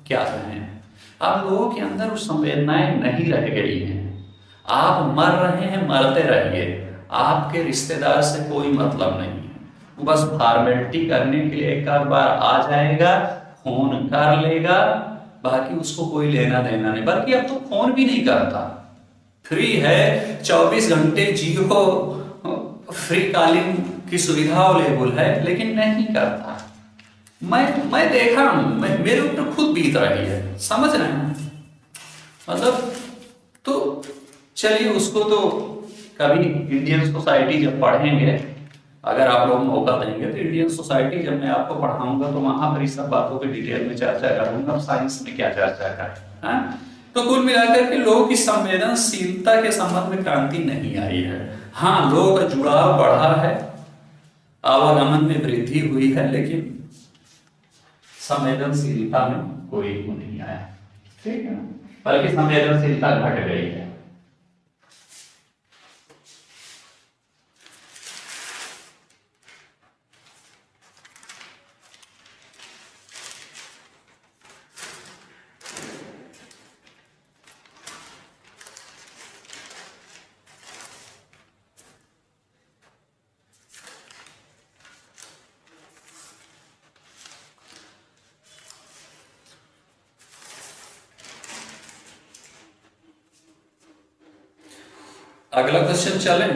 क्या कहें, अब लोगों के अंदर वो संवेदनाएं नहीं रह गई हैं। आप मर रहे हैं, मरते रहिए, आपके रिश्तेदार से कोई मतलब नहीं है। वो बस फॉर्मेलिटी करने के लिए एक आध बार आ जाएगा, फोन कर लेगा, बाकी उसको कोई लेना देना नहीं। बल्कि अब तो फोन भी नहीं करता, फ्री है, 24 घंटे जियो, फ्री कॉलिंग की सुविधा अवेलेबल है, लेकिन नहीं करता। मैं देखा हूं, मेरे ऊपर खुद बीत रही है, समझ रहे हैं मतलब। तो चलिए उसको तो कभी इंडियन सोसाइटी जब पढ़ेंगे, अगर आप लोग मौका देंगे तो इंडियन सोसाइटी जब मैं आपको पढ़ाऊंगा तो वहां पर इस सब बातों की डिटेल में चर्चा करूंगा, साइंस में क्या चर्चा करें। तो कुल मिलाकर के लोगों की संवेदनशीलता के संबंध में क्रांति नहीं आई है। हाँ, लोगों का जुड़ाव बढ़ा है, आवागमन में वृद्धि हुई है, लेकिन संवेदनशीलता में कोई वो नहीं आया, ठीक है ना, बल्कि संवेदनशीलता घट गई है। अगला क्वेश्चन चलें।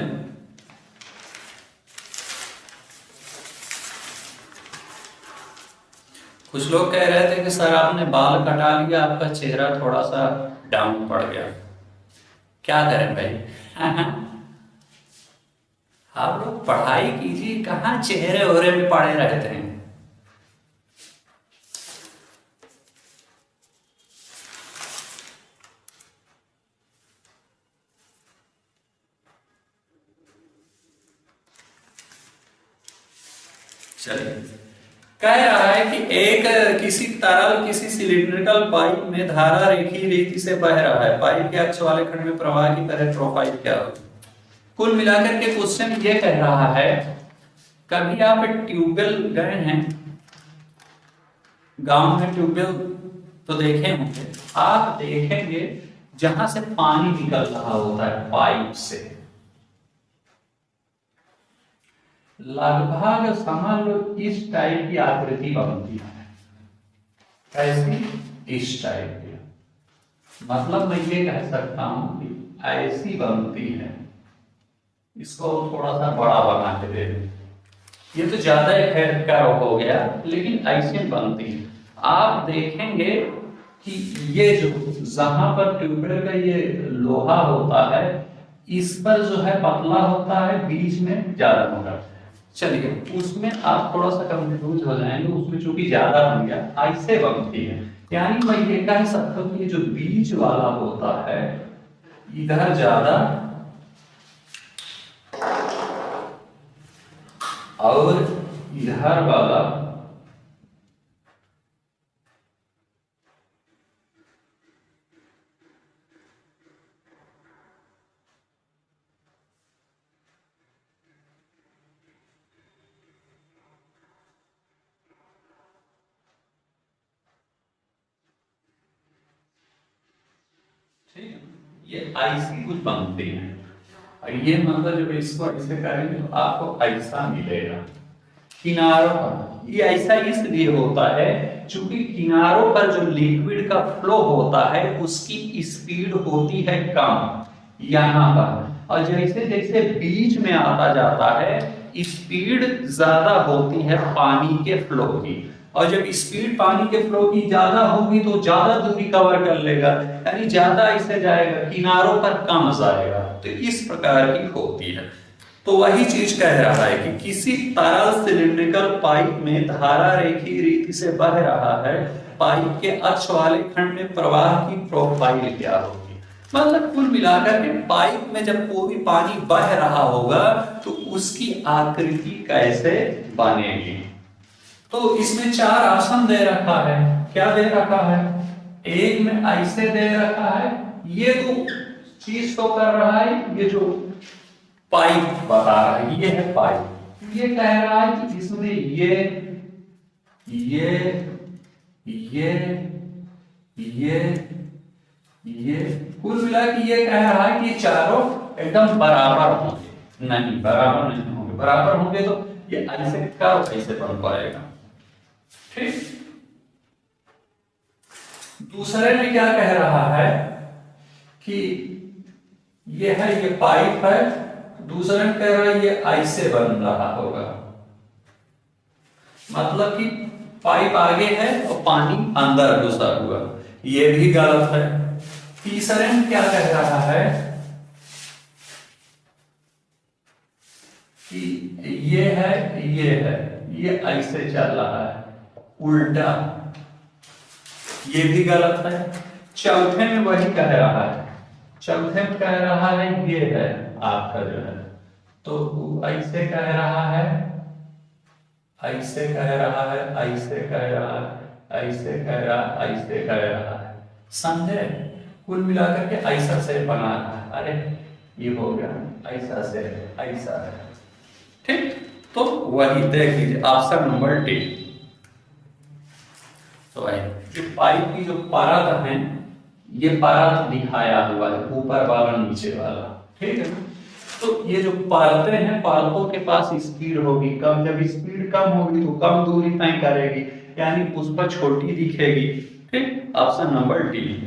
कुछ लोग कह रहे थे कि सर आपने बाल कटा लिया, आपका चेहरा थोड़ा सा डाउन पड़ गया, क्या करें भाई? आप लोग पढ़ाई कीजिए, कहाँ चेहरे ओहरे में पड़े रहते हैं। चलिए, कह रहा है कि एक किसी तरल किसी सिलिंड्रिकल पाइप में धारा रेखीय रीति से बह रहा है, पाइप के अक्ष वाले खंड में प्रवाह की तरह प्रोफाइल क्या होगी। कुल मिलाकर के क्वेश्चन ये कह रहा है, कभी आप ट्यूबवेल गए हैं, गांव में ट्यूबवेल तो देखे होंगे, आप देखेंगे जहां से पानी निकल रहा होता है पाइप से, लगभग समझ लो इस टाइप की आकृति बनती है। कैसी? इस टाइप की, मतलब मैं ये कह सकता हूं कि ऐसी बनती है। इसको थोड़ा सा बड़ा बना के दे दें, ये तो ज्यादा खैर का हो गया, लेकिन ऐसे बनती है। आप देखेंगे कि ये जो जहां पर ट्यूबवेल का ये लोहा होता है, इस पर जो है पतला होता है, बीच में ज्यादा मोटा। चलिए, उसमें आप थोड़ा सा कंफ्यूज हो जाएंगे, उसमें चूंकि ज्यादा बन गया, ऐसे बनती है। यानी मैं ये कह सकता हूं कि जो बीच वाला होता है इधर ज्यादा और इधर वाला ये ऐसी कुछ बनती है। और ये मतलब जब इसको ऐसे करेंगे तो आपको ऐसा मिलेगा। किनारों पर ये ऐसा इसलिए होता है क्योंकि किनारों पर जो लिक्विड का फ्लो होता है उसकी स्पीड होती है कम यहाँ पर, और जैसे जैसे बीच में आता जाता है स्पीड ज्यादा होती है पानी के फ्लो की, और जब स्पीड पानी के फ्लो की ज्यादा होगी तो ज्यादा दूरी कवर कर लेगा, यानी ज्यादा ऐसे जाएगा, किनारों पर कम जाएगा। तो इस प्रकार की होती है। तो वही चीज कह रहा है कि किसी तरल सिलिंड्रिकल पाइप में धारा रेखीय रीति से बह रहा है, पाइप के अक्ष वाले खंड में प्रवाह की प्रोफाइल क्या होगी। मतलब कुल मिलाकर के पाइप में जब कोई पानी बह रहा होगा तो उसकी आकृति कैसे बनेगी। तो इसमें 4 ऑप्शन दे रखा है। क्या दे रखा है? एक में ऐसे दे रखा है, ये तो चीज तो कर रहा है, ये जो पाइप बता रहा है ये है पाइप। ये कह रहा है कि इसमें ये कुल मिला के ये कह रहा है कि चारों एकदम बराबर होंगे। नहीं, बराबर नहीं होंगे। बराबर होंगे तो ये ऐसे कर्व ऐसे बन पाएगा। ठीक, दूसरे में क्या कह रहा है कि ये है, ये पाइप है, दूसरे में कह रहा है ये ऐसे बन रहा होगा, मतलब कि पाइप आगे है और पानी अंदर घुसा हुआ, ये भी गलत है। तीसरे में क्या कह रहा है कि ये है, ये ऐसे चल रहा है उल्टा, ये भी गलत है। चौथे में वही कह रहा है, चौथे में कह रहा है ये है आपका जो है, तो ऐसे कह रहा है, ऐसे कह रहा है, ऐसे कह रहा है, ऐसे कह रहा है, ऐसे कह रहा है, समझे? कुल मिलाकर के ऐसा से बना रहा है। अरे ये हो गया, ऐसा से ऐसा है। ठीक, तो वही देख लीजिए ऑप्शन नंबर डी। तो जो पाइप की जो परत है, ये परत दिखाया हुआ है, ऊपर वाला नीचे वाला, ठीक है। तो ये जो परतें हैं, परतों के पास स्पीड होगी कम, जब स्पीड कम होगी तो कम दूरी तय करेगी, यानी उस पर छोटी दिखेगी। ठीक, ऑप्शन नंबर डी।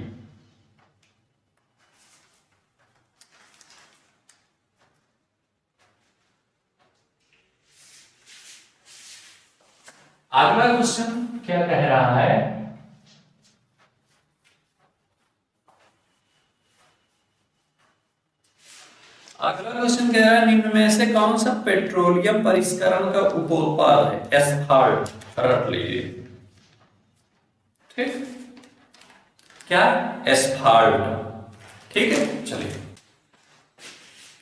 अगला क्वेश्चन क्या कह रहा है, अगला क्वेश्चन कह रहा है निम्न में से कौन सा पेट्रोलियम परिष्करण का उपोत्पाद है? एस्फाल्ट, रट लीजिए। ठीक, क्या? एस्फाल्ट। ठीक है, चलिए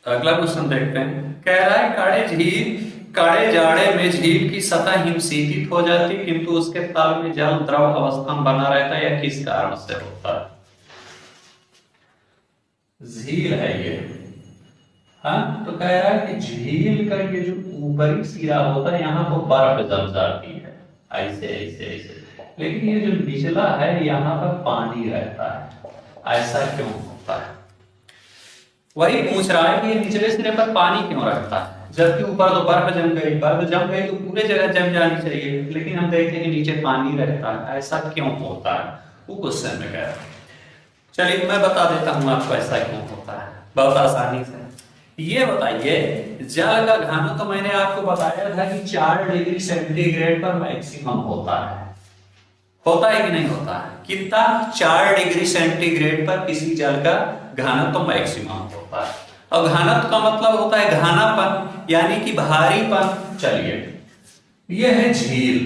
अगला क्वेश्चन देखते हैं। कह रहा है कड़े जाड़े में झील की सतह हिमशीतित हो जाती, किंतु उसके तल में जल द्रव अवस्था में बना रहता है, यह किस कारण से होता है? झील है ये, हाँ, तो कह रहा है कि झील का ये जो ऊपरी सिरा होता है, यहाँ तो बर्फ जम जाती है ऐसे ऐसे ऐसे, लेकिन ये जो निचला है यहाँ पर पानी रहता है, ऐसा क्यों होता है? वही पूछ रहा है कि निचले सिरे पर पानी क्यों रहता है, जबकि ऊपर तो बर्फ जम गई, बर्फ जम गई तो पूरे जगह जम जानी चाहिए, लेकिन हम देखते हैं कि नीचे पानी रहता है, ऐसा क्यों होता है? वो क्वेश्चन में कह रहा है। चलिए मैं बता देता हूँ आपको ऐसा क्यों होता है, बहुत आसानी से। ये बताइए, जल का घनत्व तो मैंने आपको बताया था कि 4 डिग्री सेंटीग्रेड पर मैक्सिमम होता है कि नहीं होता है? कितना? 4 डिग्री सेंटीग्रेड पर किसी जल का घनत्व तो मैक्सिमम होता है। और घनत्व का मतलब होता है घनापन, यानी कि भारीपन। चलिए, ये है झील,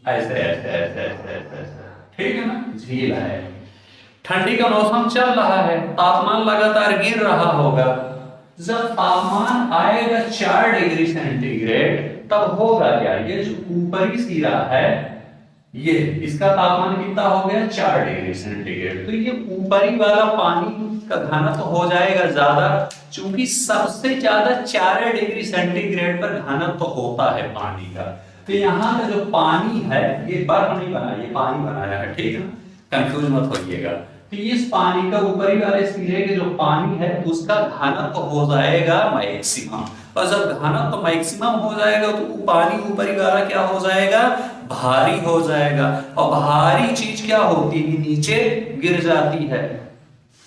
ऐसे ऐसे ऐसे ऐसे ऐसे, ठीक है ना, झील है। ठंडी का मौसम चल रहा है, तापमान लगातार गिर रहा होगा, जब तापमान आएगा 4 डिग्री सेंटीग्रेड तब होगा क्या? ये जो ऊपरी सिरा है, ये इसका तापमान कितना हो गया? 4 डिग्री सेंटीग्रेड, तो ये ऊपरी वाला पानी का घनत्व हो जाएगा ज्यादा, क्योंकि सबसे ज्यादा 4 डिग्री सेंटीग्रेड पर घनत्व होता है पानी का। तो यहाँ का जो पानी है, ये बर्फ नहीं बना, ये पानी बनाया है, ठीक है, कंफ्यूज मत होइएगा। तो इस पानी का ऊपरी वाले सिरे के जो पानी है, उसका घनत्व हो जाएगा मैक्सिमम, और जब घनत्व मैक्सिमम हो जाएगा तो पानी ऊपरी वाला क्या हो जाएगा? भारी हो जाएगा। और भारी चीज क्या होती है? नीचे गिर जाती है,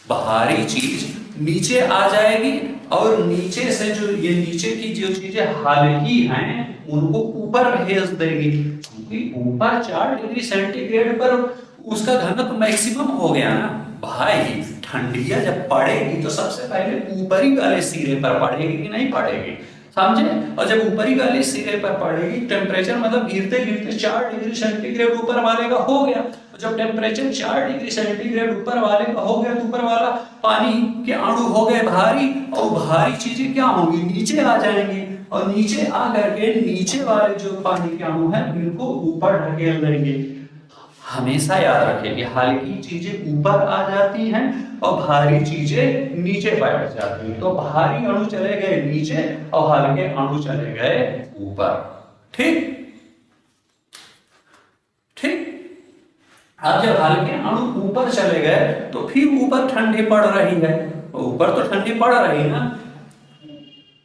भारी चीज नीचे आ जाएगी, और नीचे से जो ये नीचे की जो चीजें हल्की हैं उनको ऊपर भेज देगी, क्योंकि ऊपर 4 डिग्री सेंटीग्रेड पर उसका घनत्व मैक्सिमम हो गया ना भाई। ठंडिया जब पड़ेगी तो सबसे पहले ऊपरी वाले सिरे पर पड़ेगी कि नहीं पड़ेगी, समझे? और जब ऊपरी वाले सिरे पर पड़ेगी, टेम्परेचर मतलब गिरते गिरते 4 डिग्री सेंटीग्रेड ऊपर वाले का हो गया, तो जब टेम्परेचर 4 डिग्री सेंटीग्रेड ऊपर वाले का हो गया तो ऊपर वाला पानी के अणु हो गए भारी, और भारी चीजें क्या होंगी? नीचे आ जाएंगी, और नीचे आ करके नीचे वाले जो पानी के अणु है इनको ऊपर ढकेल देंगे। हमेशा याद रखेंगे, हल्की चीजें ऊपर आ जाती हैं और भारी चीजें नीचे बैठ जाती हैं। तो भारी अणु चले गए नीचे और हल्के अणु चले गए ऊपर, ठीक ठीक। अब जब हल्के अणु ऊपर चले गए तो फिर ऊपर ठंडी पड़ रही है, ऊपर तो ठंडी पड़ रही ना,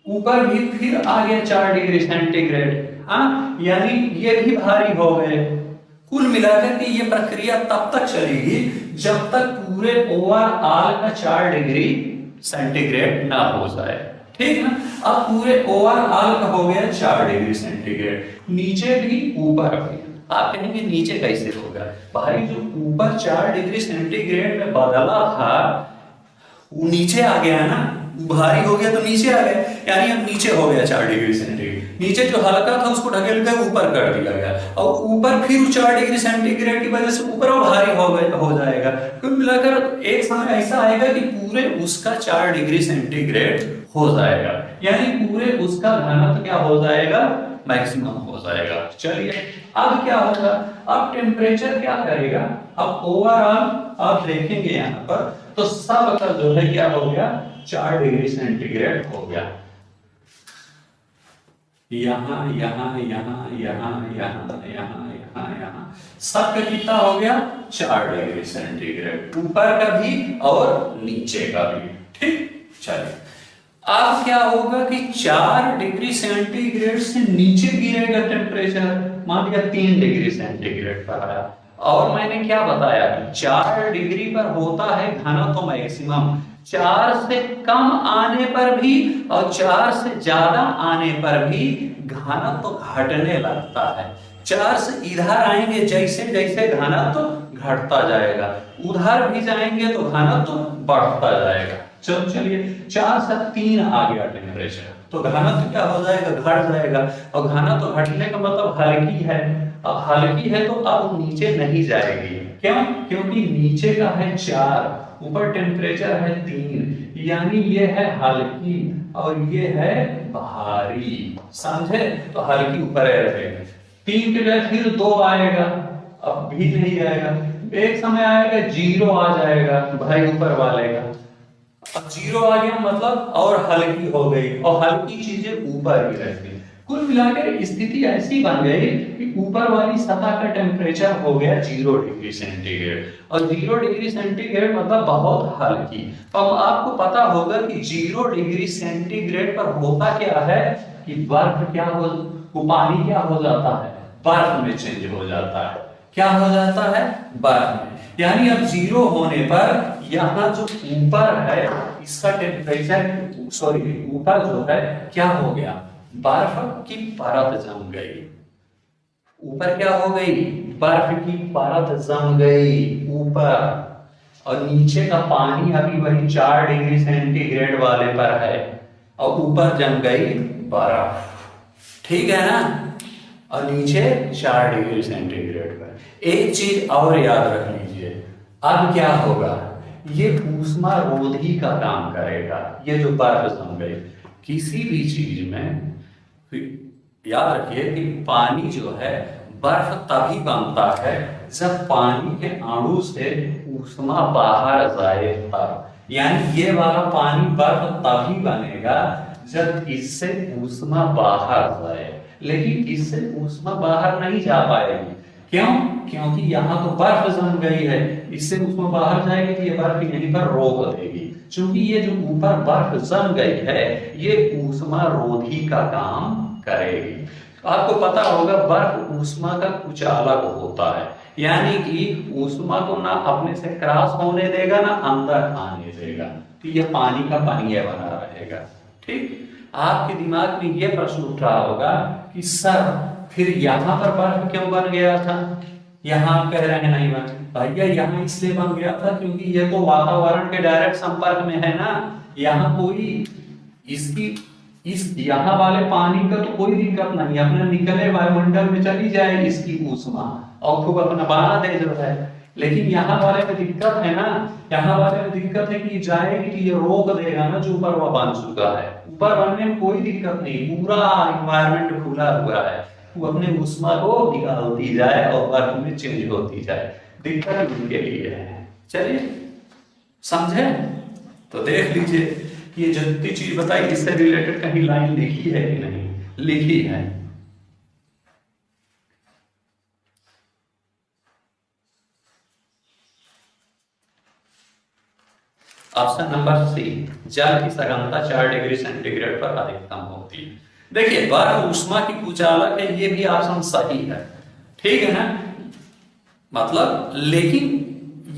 ऊपर भी फिर आ गया 4 डिग्री सेंटीग्रेड। हाँ, यानी ये भी भारी हो गए। कुल मिलाकर के ये प्रक्रिया तब तक चलेगी जब तक पूरे ओवरऑल का 4 डिग्री सेंटीग्रेड ना हो जाए। ठीक ना। अब पूरे ओवरऑल का हो गया 4 डिग्री सेंटीग्रेड, नीचे भी ऊपर भी। आप कहेंगे नीचे कैसे होगा भाई? जो ऊपर 4 डिग्री सेंटीग्रेड में बदला था वो नीचे आ गया ना, भारी हो गया तो नीचे आ गया, यानी अब नीचे हो गया 4 डिग्री सेंटीग्रेड। नीचे जो हल्का था उसको ढकेल कर ऊपर कर दिया गया, और ऊपर फिर 4 डिग्री सेंटीग्रेड की वजह से ऊपर और भारी हो जाएगा। कुल मिलाकर एक समय ऐसा आएगा कि पूरे उसका 4 डिग्री सेंटीग्रेड हो जाएगा, यानी पूरे उसका घनत्व क्या हो जाएगा? मैक्सिमम हो जाएगा। चलिए अब क्या होगा? अब टेम्परेचर क्या करेगा? अब ओवरऑल आप देखेंगे यहाँ पर तो सब का जो है क्या हो गया? 4 डिग्री सेंटीग्रेड हो गया। यहाँ यहाँ यहाँ यहाँ यहाँ यहाँ यहाँ यहाँ सब का कितना हो गया? 4 डिग्री सेंटीग्रेड, ऊपर का भी और नीचे का भी। ठीक, चलिए अब क्या होगा कि 4 डिग्री सेंटीग्रेड से नीचे गिरेगा टेम्परेचर, मान लिया 3 डिग्री सेंटीग्रेड पर आया। और मैंने क्या बताया कि 4 डिग्री पर होता है घनत्व मैक्सिमम, 4 से कम आने पर भी और 4 से ज्यादा आने पर भी घनत्व घटने लगता है। 4 से इधर आएंगे जैसे जैसे घनत्व घटता जाएगा, उधर भी जाएंगे तो घनत्व बढ़ता जाएगा। चलो चलिए 4 से 3 आ गया टेम्परेचर, तो घनत्व क्या हो जाएगा? घट जाएगा। और घनत्व घटने का मतलब हल्की है, अब हल्की है तो अब नीचे नहीं जाएगी। क्यों? क्योंकि नीचे का है 4, ऊपर टेम्परेचर है 3, यानी ये है हल्की और ये है भारी। समझे? तो हल्की ऊपर रहेगा, 3 के जगह फिर 2 आएगा, अब भी नहीं आएगा। एक समय आएगा 0 आ जाएगा भाई ऊपर वाले का। अब 0 आ गया मतलब और हल्की हो गई, और हल्की चीजें ऊपर ही रहती। कुल मिलाकर स्थिति ऐसी बन गई कि ऊपर वाली सतह का टेम्परेचर हो गया 0 डिग्री सेंटीग्रेड, और 0 डिग्री सेंटीग्रेड मतलब बहुत हल्की। अब आपको पता होगा कि 0 डिग्री सेंटीग्रेड पर होता क्या है कि बर्फ क्या हो, वो पानी क्या हो जाता है? बर्फ में चेंज हो जाता है। क्या हो जाता है? बर्फ में। यानी अब 0 होने पर यहाँ जो ऊपर है इसका टेम्परेचर, सॉरी ऊपर जो है क्या हो गया? बर्फ की परत जम गई। ऊपर क्या हो गई? बर्फ की परत जम गई ऊपर, और नीचे का पानी अभी वही 4 डिग्री सेंटीग्रेड वाले पर है, और ऊपर जम गई बर्फ। ठीक है ना? और नीचे 4 डिग्री सेंटीग्रेड पर। एक चीज और याद रख लीजिए, अब क्या होगा? ये ऊष्मा रोधी का काम करेगा। ये जो बर्फ जम गई, किसी भी चीज में याद रखिए कि पानी जो है, बर्फ तभी बनता है जब पानी के अणु से ऊष्मा बाहर जाए तब। यानी ये वाला पानी बर्फ तभी बनेगा जब इससे ऊष्मा बाहर जाए, लेकिन इससे ऊष्मा बाहर नहीं जा पाएगी। क्यों? क्योंकि यहाँ तो बर्फ जम गई है, इससे ऊष्मा बाहर जाएगी तो ये बर्फ यहीं पर रोक देगी। क्योंकि ये जो ऊपर बर्फ जम गई है ये ऊष्मा रोधी का काम करेगी। आपको पता होगा बर्फ ऊष्मा का कुछ अलग होता है, यानी कि ऊष्मा को ना अपने से क्रॉस होने देगा ना अंदर आने देगा, तो ये पानी का पानी बना रहेगा। ठीक, आपके दिमाग में ये प्रश्न उठ रहा होगा कि सर फिर यहाँ पर बर्फ क्यों बन गया था? यहाँ कह रहे हैं नहीं बन भैया, यहाँ इसलिए बन गया था क्योंकि ये तो वातावरण के डायरेक्ट संपर्क में है ना। यहाँ कोई इसकी इस यहाँ वाले पानी का तो कोई दिक्कत नहीं, अपने निकले वायुमंडल में चली जाए इसकी ऊष्मा और खूब अपना बना दे जो है। लेकिन यहाँ वाले में दिक्कत है ना, यहाँ वाले में दिक्कत है कि जाएगी तो ये रोक देगा ना जो ऊपर वह बन चुका है। ऊपर बनने में कोई दिक्कत नहीं, पूरा इन्वायरमेंट खुला हुआ है, वो अपने ऊष्मा को निकालती जाए और बर्फ में चेंज होती जाए। दिक्कत उनके लिए है। चलिए समझे? तो देख लीजिए कि ये जितनी चीज बताई इससे रिलेटेड कहीं लाइन लिखी है कि नहीं लिखी है। ऑप्शन नंबर सी, जल की सघनता 4 डिग्री सेंटीग्रेड पर अधिकतम होती है। देखिए बर्फ ऊष्मा की कुचालक है, ये भी ऑप्शन सही है, ठीक है ना, मतलब लेकिन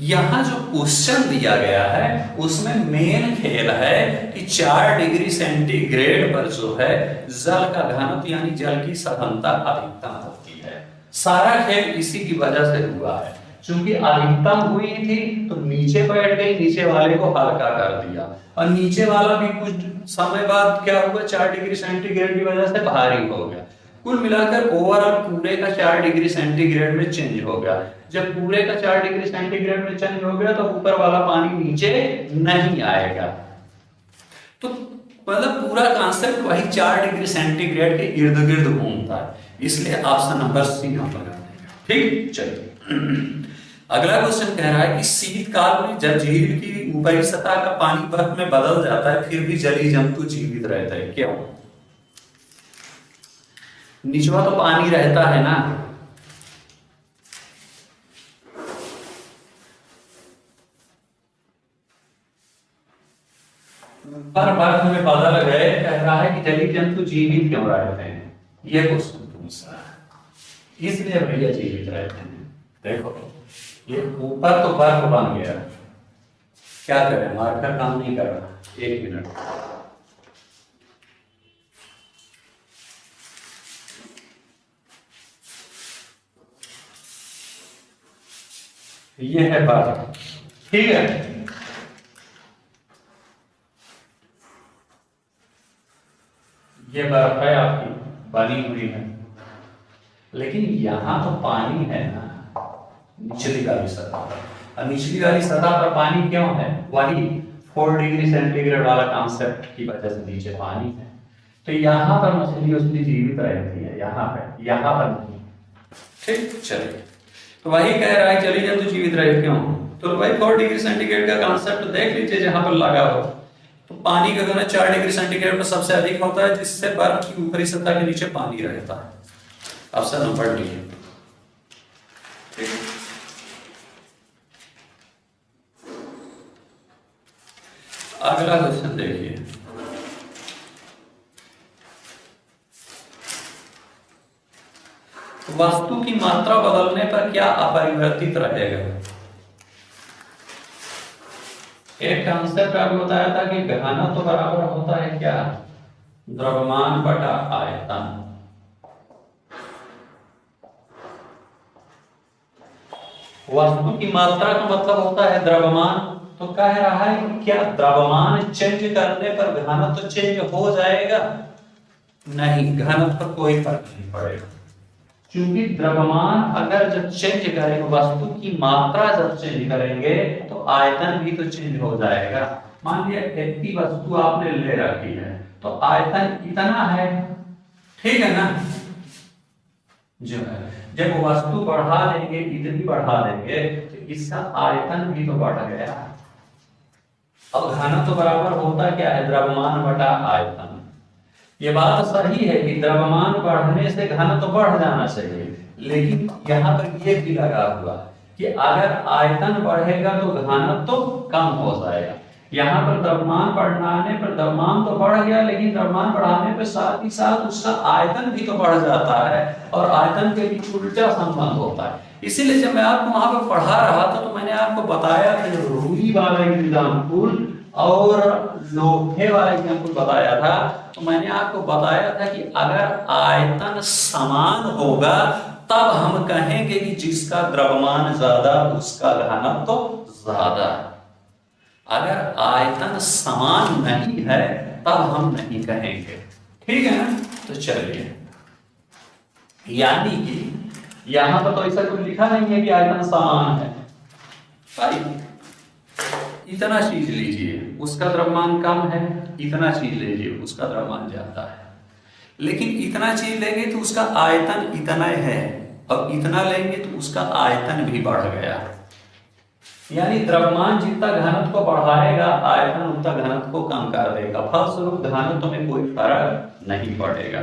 यहां जो क्वेश्चन दिया गया है उसमें मेन खेल है कि 4 डिग्री सेंटीग्रेड पर जो है जल का घनत्व यानी जल की सघनता अधिकतम होती है। सारा खेल इसी की वजह से हुआ है, क्योंकि अधिकतम हुई थी तो नीचे बैठ गई, नीचे वाले को हल्का कर दिया, और नीचे वाला भी कुछ समय बाद क्या हुआ, 4 डिग्री सेंटीग्रेड की वजह से भारी हो गया। कुल मिलाकर ओवरऑल पूरे का 4 डिग्री सेंटीग्रेड में चेंज हो गया। जब पूरे का 4 डिग्री सेंटीग्रेड में चेंज हो गया तो ऊपर वाला पानी नीचे नहीं आएगा। तो मतलब पूरा कॉन्सेप्ट वही 4 डिग्री सेंटीग्रेड के इर्द गिर्द घूमता है, इसलिए ऑप्शन नंबर सी हम लगा देंगे। ठीक, चलिए अगला क्वेश्चन कह रहा है कि शीतकाल में जब झील की ऊपरी सतह का पानी बर्फ में बदल जाता है फिर भी जलीय जंतु जीवित रहता है, क्यों? निचवा तो पानी रहता है ना, पर बर्फ में बदल गए, कह रहा है कि जलीय जंतु जीवित क्यों रहते हैं, ये क्वेश्चन पूछा है, इसलिए भैया जीवित रहते हैं। देखो ये ऊपर तो बर्फ बन गया, क्या करें, मार्कर काम नहीं कर रहा, 1 मिनट, ये है बर्फ, ठीक है, ये बर्फ है आपकी बनी हुई है, लेकिन यहां तो पानी है ना निचली वाली सतह पर, और निचली वाली सतह पर पानी क्यों है, वही 4 डिग्री सेंटीग्रेड वाला कॉन्सेप्ट की वजह से नीचे पानी है, तो यहाँ पर मछली उसकी जीवित रहती है, यहाँ पर नहीं। ठीक, चलिए तो वही कह रहा है जलीय जंतु जीवित रहे क्यों, तो भाई 4 डिग्री सेंटीग्रेड का कॉन्सेप्ट देख लीजिए, जहां पर लगा हो तो पानी का घनत्व 4 डिग्री सेंटीग्रेड पर सबसे अधिक होता है, जिससे बर्फ की ऊपरी सतह के नीचे पानी रहता है। Option number D. अगला क्वेश्चन देखिए, वस्तु की मात्रा बदलने पर क्या अपरिवर्तित रहेगा? एक कॉन्सेप्ट आपको बताया था कि घनत्व तो बराबर होता है क्या, द्रव्यमान बटा आयतन। वस्तु की मात्रा का मतलब होता है द्रव्यमान, तो कह रहा है कि क्या द्रव्यमान चेंज करने पर घनत्व चेंज हो जाएगा? नहीं, घनत्व पर कोई फर्क नहीं पड़ेगा, क्योंकि द्रव्यमान अगर जब चेंज करेंगे, वस्तु की मात्रा जब चेंज करेंगे तो आयतन भी तो चेंज हो जाएगा। मान लिया इतनी वस्तु आपने ले रखी है तो आयतन इतना है, ठीक है ना, जो है जब वस्तु बढ़ा देंगे, इतनी बढ़ा देंगे तो इसका आयतन भी तो बढ़ गया। अब घनत्व तो बराबर होता क्या है, द्रव्यमान बटा आयतन। ये बात सही है कि द्रव्यमान बढ़ने से घनत्व तो बढ़ जाना चाहिए, लेकिन यहाँ पर ये भी लगा हुआ कि अगर आयतन बढ़ेगा तो घनत्व तो कम हो जाएगा। यहाँ पर द्रव्यमान बढ़ाने पर द्रव्यमान तो बढ़ गया, लेकिन द्रव्यमान बढ़ाने पर साथ ही साथ उसका आयतन भी तो बढ़ जाता है, और आयतन के बीच उल्टा संबंध होता है। इसीलिए जब मैं आपको वहां पर पढ़ा रहा था तो मैंने आपको बताया था, रुई वाला एग्जाम्पल और लोहे वाला एग्जाम्पल बताया था, तो मैंने आपको बताया था कि अगर आयतन समान होगा तब हम कहेंगे कि जिसका द्रव्यमान ज्यादा उसका घनत्व तो ज्यादा। अगर आयतन समान नहीं है तब हम नहीं कहेंगे, ठीक है ना। तो चलिए, यानी कि यहां पर तो ऐसा कुछ लिखा नहीं है कि आयतन समान है भाई, इतना चीज लीजिए उसका द्रव्यमान कम है, इतना चीज लीजिए उसका द्रव्यमान ज्यादा है, लेकिन इतना चीज लेंगे तो उसका आयतन इतना है, और इतना लेंगे तो उसका आयतन भी बढ़ गया। यानी द्रव्यमान जितना घनत्व को बढ़ाएगा, आयतन उतना घनत्व को कम कर देगा, फलस्वरूप घनत्व में कोई फर्क नहीं पड़ेगा।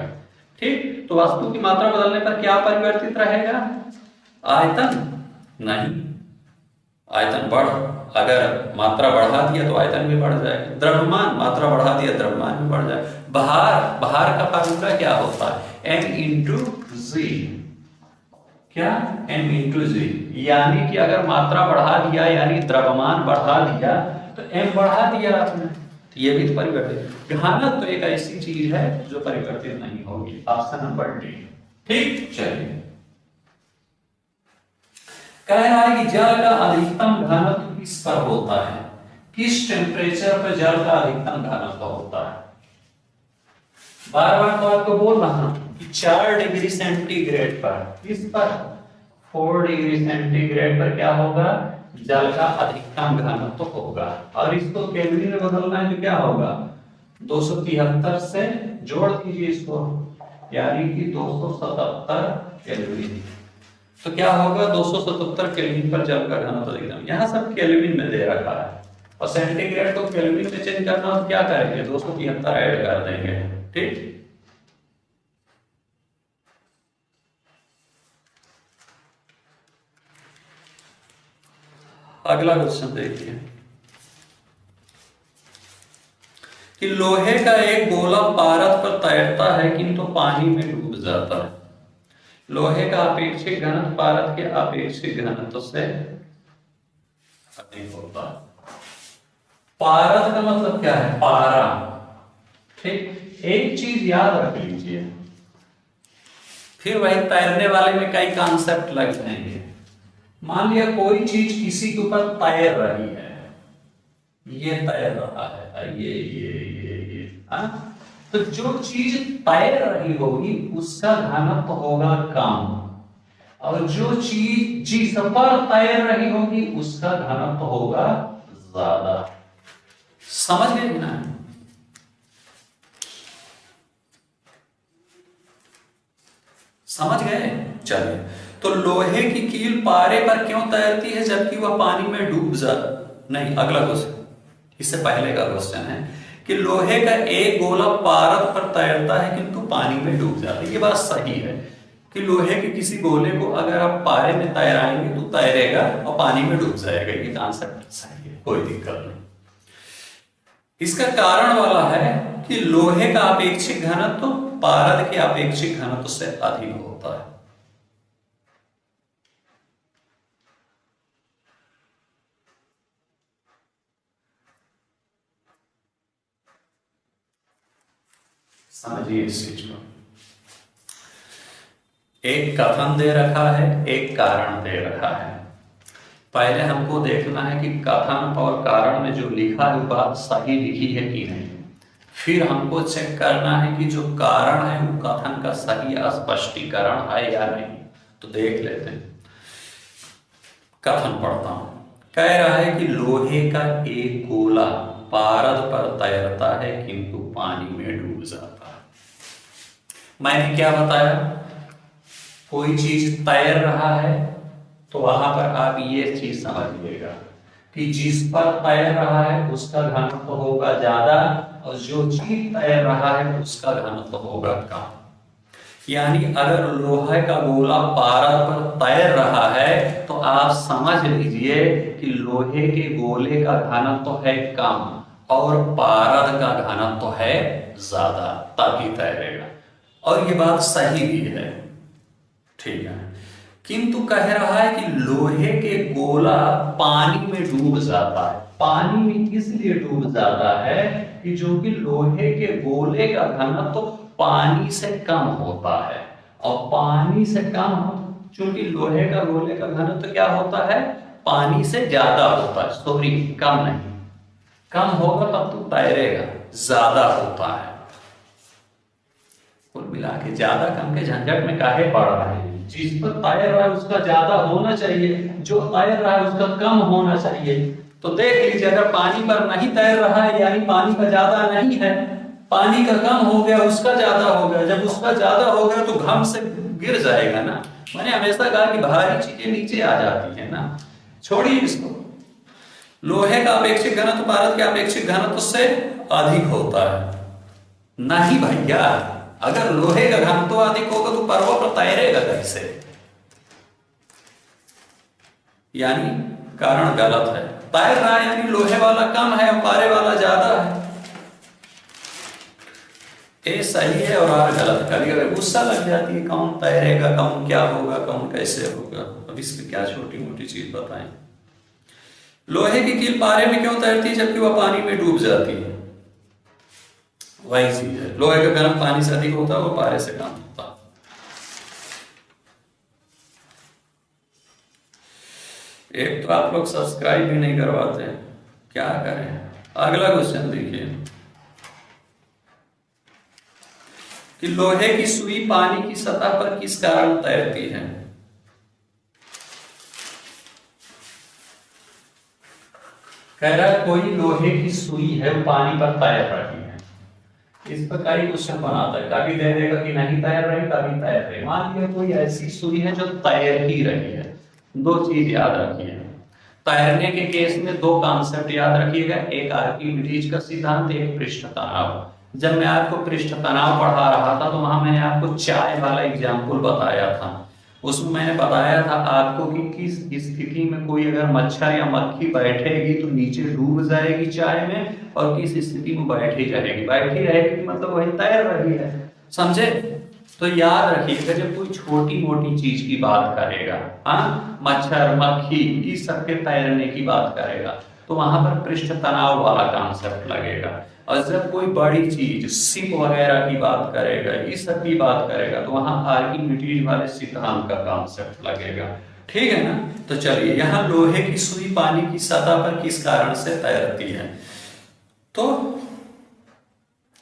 ठीक, तो वस्तु की मात्रा बदलने पर क्या परिवर्तित रहेगा? आयतन नहीं, आयतन बढ़ अगर मात्रा बढ़ा दिया तो आयतन भी बढ़ जाएगा। द्रव्यमान मात्रा बढ़ा दिया, द्रव्यमान भी बढ़ जाएगा। भार का फार्मूला क्या होता है? m इंटू जी। क्या? m इंटू जी। यानी कि अगर मात्रा बढ़ा दिया यानी द्रव्यमान बढ़ा दिया तो m बढ़ा दिया आपने, तो ये भी तो परिवर्तित। घनत्व तो एक ऐसी चीज है जो परिवर्तित नहीं होगी। Option number D. ठीक, चलिए। कह रहा है कि जल का अधिकतम घनत्व किस पर होता है? किस टेम्परेचर पर जल का अधिकतम घनत्व होता है? बार बार तो आपको बोल रहा हूं कि 4 डिग्री सेंटीग्रेड पर, किस पर? 4 डिग्री सेंटीग्रेड पर क्या होगा? जल का अधिकतम घनत्व होगा। और इसको केल्विन में बदलना है तो क्या होगा? 273 से जोड़ दीजिए इसको, यानी कि 277 केल्विन। तो क्या होगा? 277 केल्विन पर जल का घनत्व अधिकतम। यहाँ सब केल्विन में दे रखा है और सेंटीग्रेड को केल्विन में चेंज करना हो तो क्या करेंगे? 273 ऐड कर देंगे। ठीक, अगला क्वेश्चन देखिए कि लोहे का एक गोला पारद पर तैरता है किंतु पानी में डूब जाता है। लोहे का अपेक्षित घनत्व पारद के अपेक्षित घनत्व से अधिक होता है। पारद का मतलब क्या है? पारा। ठीक, एक चीज याद रख लीजिए, फिर वही तैरने वाले में कई कॉन्सेप्ट लग जाएंगे। मान लिया कोई चीज किसी के ऊपर तैर रही है, ये तैर रहा है, ये हाँ? तो जो चीज तैर रही होगी उसका घनत्व होगा कम, और जो चीज जिस पर तैर रही होगी उसका घनत्व होगा ज्यादा। समझ गए ना? समझ गए? चलिए, तो लोहे की कील पारे पर क्यों तैरती है जबकि वह पानी में डूब जाता? नहीं, अगला क्वेश्चन, इससे पहले का क्वेश्चन है कि लोहे का एक गोला पारद पर तैरता है किंतु पानी में डूब जाता है। ये बात सही है कि लोहे के किसी गोले को अगर आप पारे में तैराएंगे तो तैरेगा और पानी में डूब जाएगा। ये कॉन्सेप्ट सही है, कोई दिक्कत नहीं। इसका कारण वाला है कि लोहे का अपेक्षित घनत्व पारद के अपेक्षित घनत्व से अधिक होता है। समझिए इस चीज को। एक कथन दे रखा है, एक कारण दे रखा है। पहले हमको देखना है कि कथन और कारण में जो लिखा है वो बात सही लिखी है कि नहीं। फिर हमको चेक करना है कि जो कारण है वो कथन का सही स्पष्टीकरण है या नहीं। तो देख लेते हैं, कथन पढ़ता हूं। कह रहा है कि लोहे का एक गोला पारद पर तैरता है किंतु पानी में डूब जाता है। मैंने क्या बताया? कोई चीज तैर रहा है तो वहां पर आप ये चीज समझिएगा कि जिस पर तैर रहा है उसका घनत्व होगा ज्यादा और जो चीज तैर रहा है उसका घनत्व होगा कम। यानी अगर लोहे का गोला पारद पर तैर रहा है तो आप समझ लीजिए कि लोहे के गोले का घनत्व है कम और पारद का घनत्व है ज्यादा, तभी तैरेगा। और ये बात सही भी है, ठीक है। किंतु कह रहा है कि लोहे के गोला पानी में डूब जाता है। पानी में इसलिए डूब जाता है कि जो कि लोहे के गोले का घनत्व पानी से कम होता है, और पानी से कम, चूंकि लोहे का गोले का घनत्व क्या होता है? पानी से ज्यादा होता है। सॉरी, कम नहीं, कम होगा तब तो तैरेगा, ज्यादा होता है। कुल मिला के ज्यादा कम के झंझट में काहे पड़ रहे हैं? जिस पर तैर रहा है उसका ज्यादा होना चाहिए, जो तैर रहा है उसका कम होना चाहिए। तो देख लीजिए, अगर पानी पर नहीं तैर रहा है यानी पानी का ज्यादा नहीं है, पानी का कम हो गया उसका ज्यादा हो गया। जब उसका ज्यादा हो गया तो घम से गिर जाएगा ना। मैंने हमेशा कहा कि भारी चीजें नीचे आ जाती है ना। छोड़िए इसको। लोहे का अपेक्षित घनत्व पारद के अपेक्षित घनत्व से अधिक होता है। नहीं भैया, अगर लोहे का घनत्व अधिक होगा तो पर्वत पर तैरेगा कैसे? यानी कारण गलत है। तैर रहा है यानी लोहे वाला कम है और पारे वाला ज्यादा है। ए सही है और आर गलत। कभी कभी गुस्सा लग जाती है, कौन तैरेगा, कौन क्या होगा, कौन कैसे होगा। अब इस पे क्या छोटी मोटी चीज बताएं। लोहे की कील पारे में क्यों तैरती है जबकि वह पानी में डूब जाती है? वही चीज है, लोहे का गर्म पानी से अधिक होता है, वो पारे से कम होता है। एक तो आप लोग सब्सक्राइब भी नहीं करवाते हैं, क्या करें। अगला क्वेश्चन देखिए कि लोहे की सुई पानी की सतह पर किस कारण तैरती है? कह रहा है कोई लोहे की सुई है वो पानी पर तैर रही है। इस पर कई क्वेश्चन बनाता है, कभी दे देगा कि नहीं तैर रही, कभी तैर रही। मान लिया कोई ऐसी सुई है जो तैर ही रही है। दो चीज याद रखिए, तैरने के केस में दो कॉन्सेप्ट याद रखिएगा, एक आर्किमिडीज का सिद्धांत, एक पृष्ठ तनाव। जब मैं आपको पृष्ठ तनाव पढ़ा रहा था तो वहां मैंने आपको चाय वाला एग्जाम्पल बताया था। उसमें मैंने बताया था आपको कि किस स्थिति में कोई अगर मच्छर या मक्खी बैठेगी तो नीचे डूब जाएगी चाय में, और किस स्थिति में बैठी रहेगी। बैठी रहेगी मतलब वही तैर रही है, समझे। तो याद रखिएगा जब कोई छोटी मोटी चीज की बात करेगा, हाँ, मच्छर मक्खी इस सब के तैरने की बात करेगा तो वहां पर पृष्ठ तनाव वाला कॉन्सेप्ट लगेगा। और जब कोई बड़ी चीज शिप वगैरह की बात करेगा, इस सब की बात करेगा तो वहां आर्किमिडीज वाले सिद्धांत का कॉन्सेप्ट लगेगा। ठीक है ना। तो चलिए, यहाँ लोहे की सुई पानी की सतह पर किस कारण से तैरती है, तो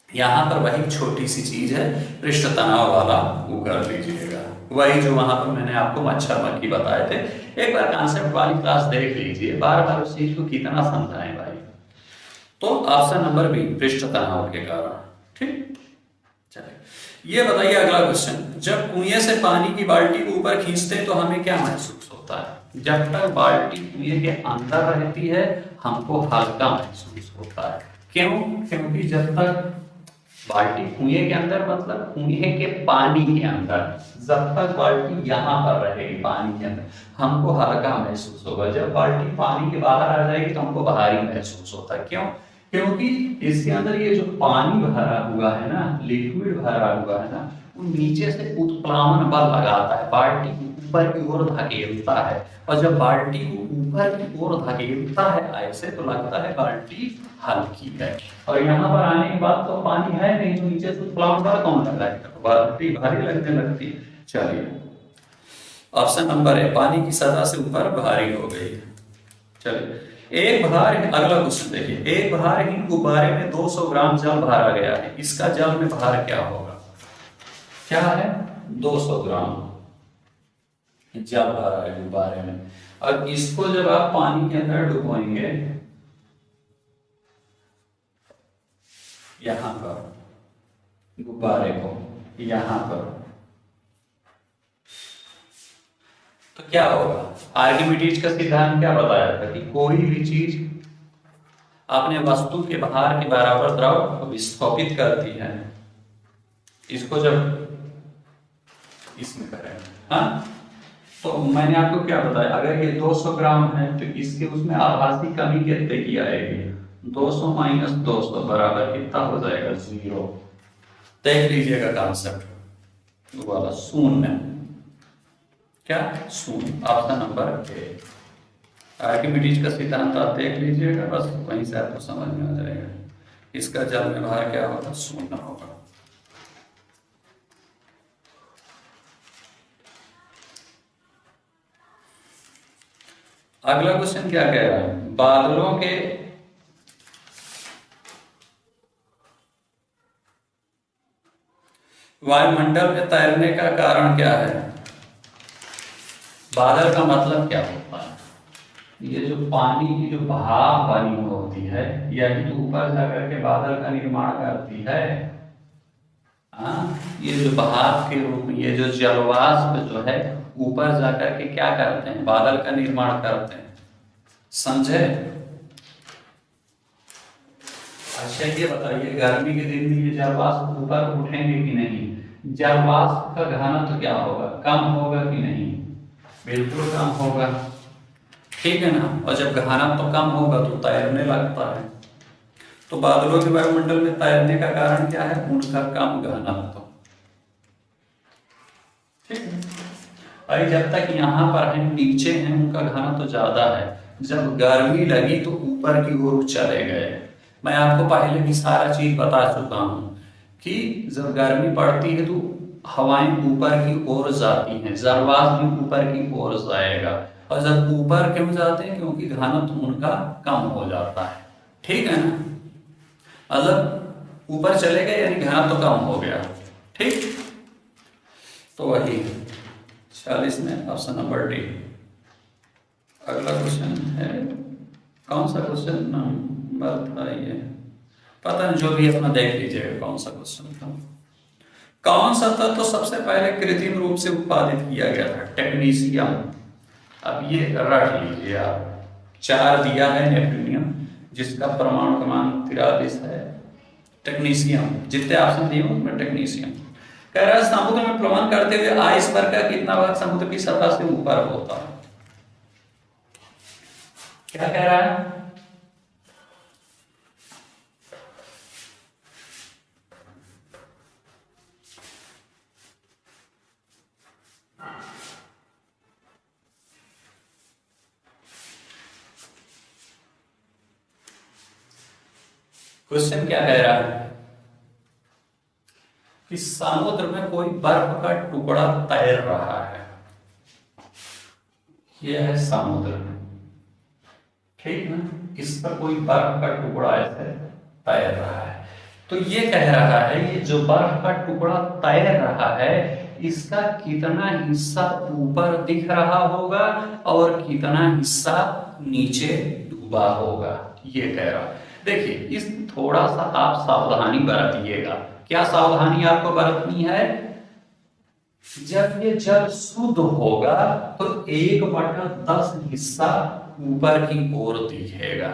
यहाँ पर वही छोटी सी चीज है, पृष्ठ तनाव वाला, वो कर लीजिएगा। वही जो वहां पर मैंने आपको मच्छर मक्खी बताए थे। एक बार कॉन्सेप्ट वाली क्लास देख लीजिए, बार बार उस चीज को कितना समझाएं भाई। तो ऑप्शन नंबर बी, पृष्ठ तनाव के कारण। ठीक, चलिए ये बताइए अगला क्वेश्चन, जब कुएं से पानी की बाल्टी को ऊपर खींचते हैं तो हमें क्या महसूस होता है? जब तक बाल्टी कुएं के अंदर रहती है हमको हल्का महसूस होता है। क्यों? क्योंकि जब तक बाल्टी कुएं के अंदर मतलब कुएं के पानी के अंदर, जब तक बाल्टी यहाँ पर रहेगी पानी के अंदर हमको हल्का महसूस होगा। जब बाल्टी पानी के बाहर आ जाएगी तो हमको भारी महसूस होता है। क्यों? क्योंकि इसके अंदर ये जो पानी भरा हुआ है ना, लिक्विड भरा हुआ है ना, वो नीचे से उत्प्लावन बल लगाता है, बाल्टी को ऊपर की ओर धकेलता है। और जब बाल्टी को ऊपर की ओर धकेलता है ऐसे तो लगता है बाल्टी हल्की है, और यहाँ पर आने के बाद तो पानी है नहीं, तो नीचे से उत्प्लावन बल कौन लगाएगा, बाल्टी भारी लगने लगती है। चलिए ऑप्शन नंबर है, पानी की सतह से ऊपर भारी हो गई है। चलिए एक भार, अगला क्वेश्चन देखिए, एक भारहीन गुब्बारे में 200 ग्राम जल भरा गया है, इसका जल में भार क्या होगा? क्या है? 200 ग्राम जल भरा है गुब्बारे में, और इसको जब आप पानी के अंदर डुबोएंगे यहां पर, गुब्बारे को यहां पर, तो क्या होगा? आर्किमिडीज का सिद्धांत क्या बताया था कि कोई भी चीज अपने वस्तु के भार के बराबर द्रव विस्थापित करती है। इसको जब इसमें करें, हाँ, तो मैंने आपको क्या बताया, अगर ये 200 ग्राम है तो इसके उसमें आभासी कमी कितने की आएगी? 200 माइनस 200 बराबर कितना हो जाएगा? 0। देख लीजिएगा कॉन्सेप्ट वाला, शून्य। क्या? शून्य। ऑप्शन नंबर ए, आर्किमिडीज का सिद्धांत आप देख लीजिएगा, बस वहीं से आपको समझ में आ जाएगा। इसका जल में भार क्या होगा? शून्य होगा। अगला क्वेश्चन क्या कह रहा है? बादलों के वायुमंडल में तैरने का कारण क्या है? बादल का मतलब क्या होता है? ये जो पानी की जो भाप बनी होती है यही तो ऊपर जाकर के बादल का निर्माण करती है। ये जो भाप के रूप में ये जो जलवाष्प जो है ऊपर जाकर के क्या करते हैं? बादल का निर्माण करते हैं, समझे? अच्छा ये बताइए, गर्मी के दिन में ये जलवाष्प ऊपर उठेंगे कि नहीं? जलवाष्प का घनत्व क्या होगा? कम होगा कि नहीं? बिल्कुल कम होगा। ठीक है ना। और जब घनत्व कम होगा तो तैरने लगता है। तो बादलों के वायुमंडल में तैरने का कारण क्या है? उनका कम घनत्व। ठीक है। अरे जब तक यहाँ पर है नीचे हैं उनका घनत्व ज्यादा है, जब गर्मी लगी तो ऊपर की ओर चले गए। मैं आपको पहले भी सारा चीज बता चुका हूं कि जब गर्मी पड़ती है तो हवाएं ऊपर की ओर जाती हैं, जरवाद भी ऊपर की ओर जाएगा। और जब ऊपर क्यों जाते हैं? क्योंकि घनत्व उनका कम हो जाता है। ठीक है ना। मतलब ऊपर चले गए यानी घनत्व कम हो गया। ठीक, तो वही 40 में ऑप्शन नंबर डी। अगला क्वेश्चन है, कौन सा क्वेश्चन नंबर था ये पता नहीं, जो भी अपना देख लीजिएगा कौन सा क्वेश्चन था। कौन सा तत्व तो सबसे पहले कृत्रिम रूप से उत्पादित किया गया था? टेक्नीशियम। अब ये रट लीजिए आप, 4 दिया है नेपथ्यूनियम जिसका परमाणु क्रमांक 43 है। टेक्नीशियम जितने ऑप्शन दिए उसमें टेक्नीशियम। कह रहा है समुद्र में भ्रमण करते हुए आइसबर्ग का कितना भाग समुद्र की सतह से ऊपर होता है? क्या कह रहा है? क्वेश्चन क्या कह रहा है कि समुद्र में कोई बर्फ का टुकड़ा तैर रहा है। यह है समुद्र, ठीक ना। इस पर कोई बर्फ का टुकड़ा ऐसे तैर रहा है। तो ये कह रहा है ये जो बर्फ का टुकड़ा तैर रहा है इसका कितना हिस्सा ऊपर दिख रहा होगा और कितना हिस्सा नीचे डूबा होगा, ये कह रहा है। देखिए इस थोड़ा सा आप सावधानी बरतिएगा। क्या सावधानी आपको बरतनी है? जब ये जल शुद्ध होगा तो 1/10 हिस्सा ऊपर की ओर दिखेगा।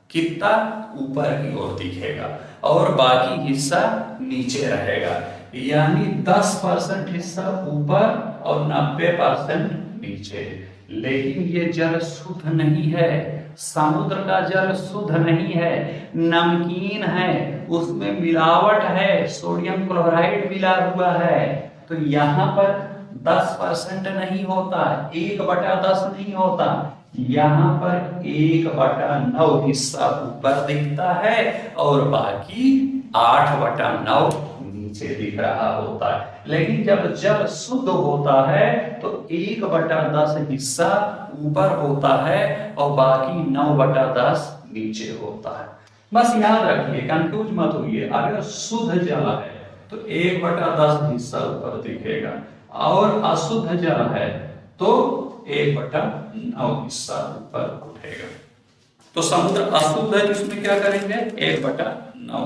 कितना? ऊपर की ओर दिखेगा और बाकी हिस्सा नीचे रहेगा। यानी 10% हिस्सा ऊपर और 90% नीचे। लेकिन ये जल शुद्ध नहीं है, समुद्र का जल शुद्ध नहीं है, नमकीन है, उसमें मिलावट है, सोडियम क्लोराइड मिला हुआ है। तो यहाँ पर 10% नहीं होता, 1/10 नहीं होता, यहाँ पर 1/9 हिस्सा ऊपर दिखता है और बाकी 8/9 नीचे दिख रहा होता है। लेकिन जब जल शुद्ध होता है तो 1/10 हिस्सा ऊपर होता है और बाकी 9/10 नीचे होता है। बस याद रखिए, कंफ्यूज मत होइए। अगर शुद्ध जल है तो 1/10 हिस्सा ऊपर दिखेगा और अशुद्ध जल है तो 1/9 हिस्सा ऊपर उठेगा। तो समुद्र अशुद्ध है तो इसमें क्या करेंगे? 1/9,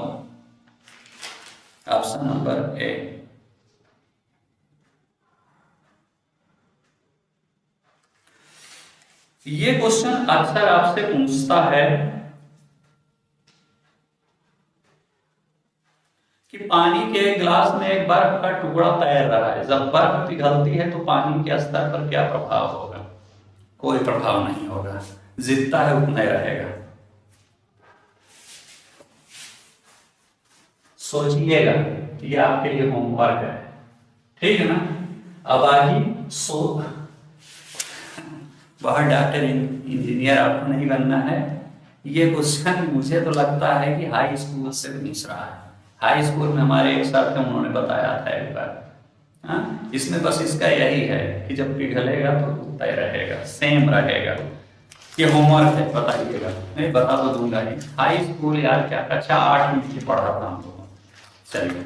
ऑप्शन नंबर ए। ये क्वेश्चन अक्सर आपसे पूछता है कि पानी के एक गिलास में एक बर्फ का टुकड़ा तैर रहा है, जब बर्फ पिघलती है तो पानी के स्तर पर क्या प्रभाव होगा? कोई प्रभाव नहीं होगा, जितना है उतना ही रहेगा। सोचिएगा, ये आपके लिए होमवर्क है, ठीक है ना। अब आगे सो बहुत डॉक्टर इंजीनियर आपको नहीं बनना है। ये क्वेश्चन मुझे तो लगता है कि हाई स्कूल से पूछ रहा है। हाई स्कूल में हमारे एक सर थे, उन्होंने बताया था एक बार। इसमें बस इसका यही है कि जब पिघलेगा तो उतना ही रहेगा, सेम रहेगा। ये होमवर्क है, बताइएगा। नहीं बता तो दूंगा ही। हाई स्कूल यार क्या, कक्षा 8 में पढ़ा था हम लोग। चलिए।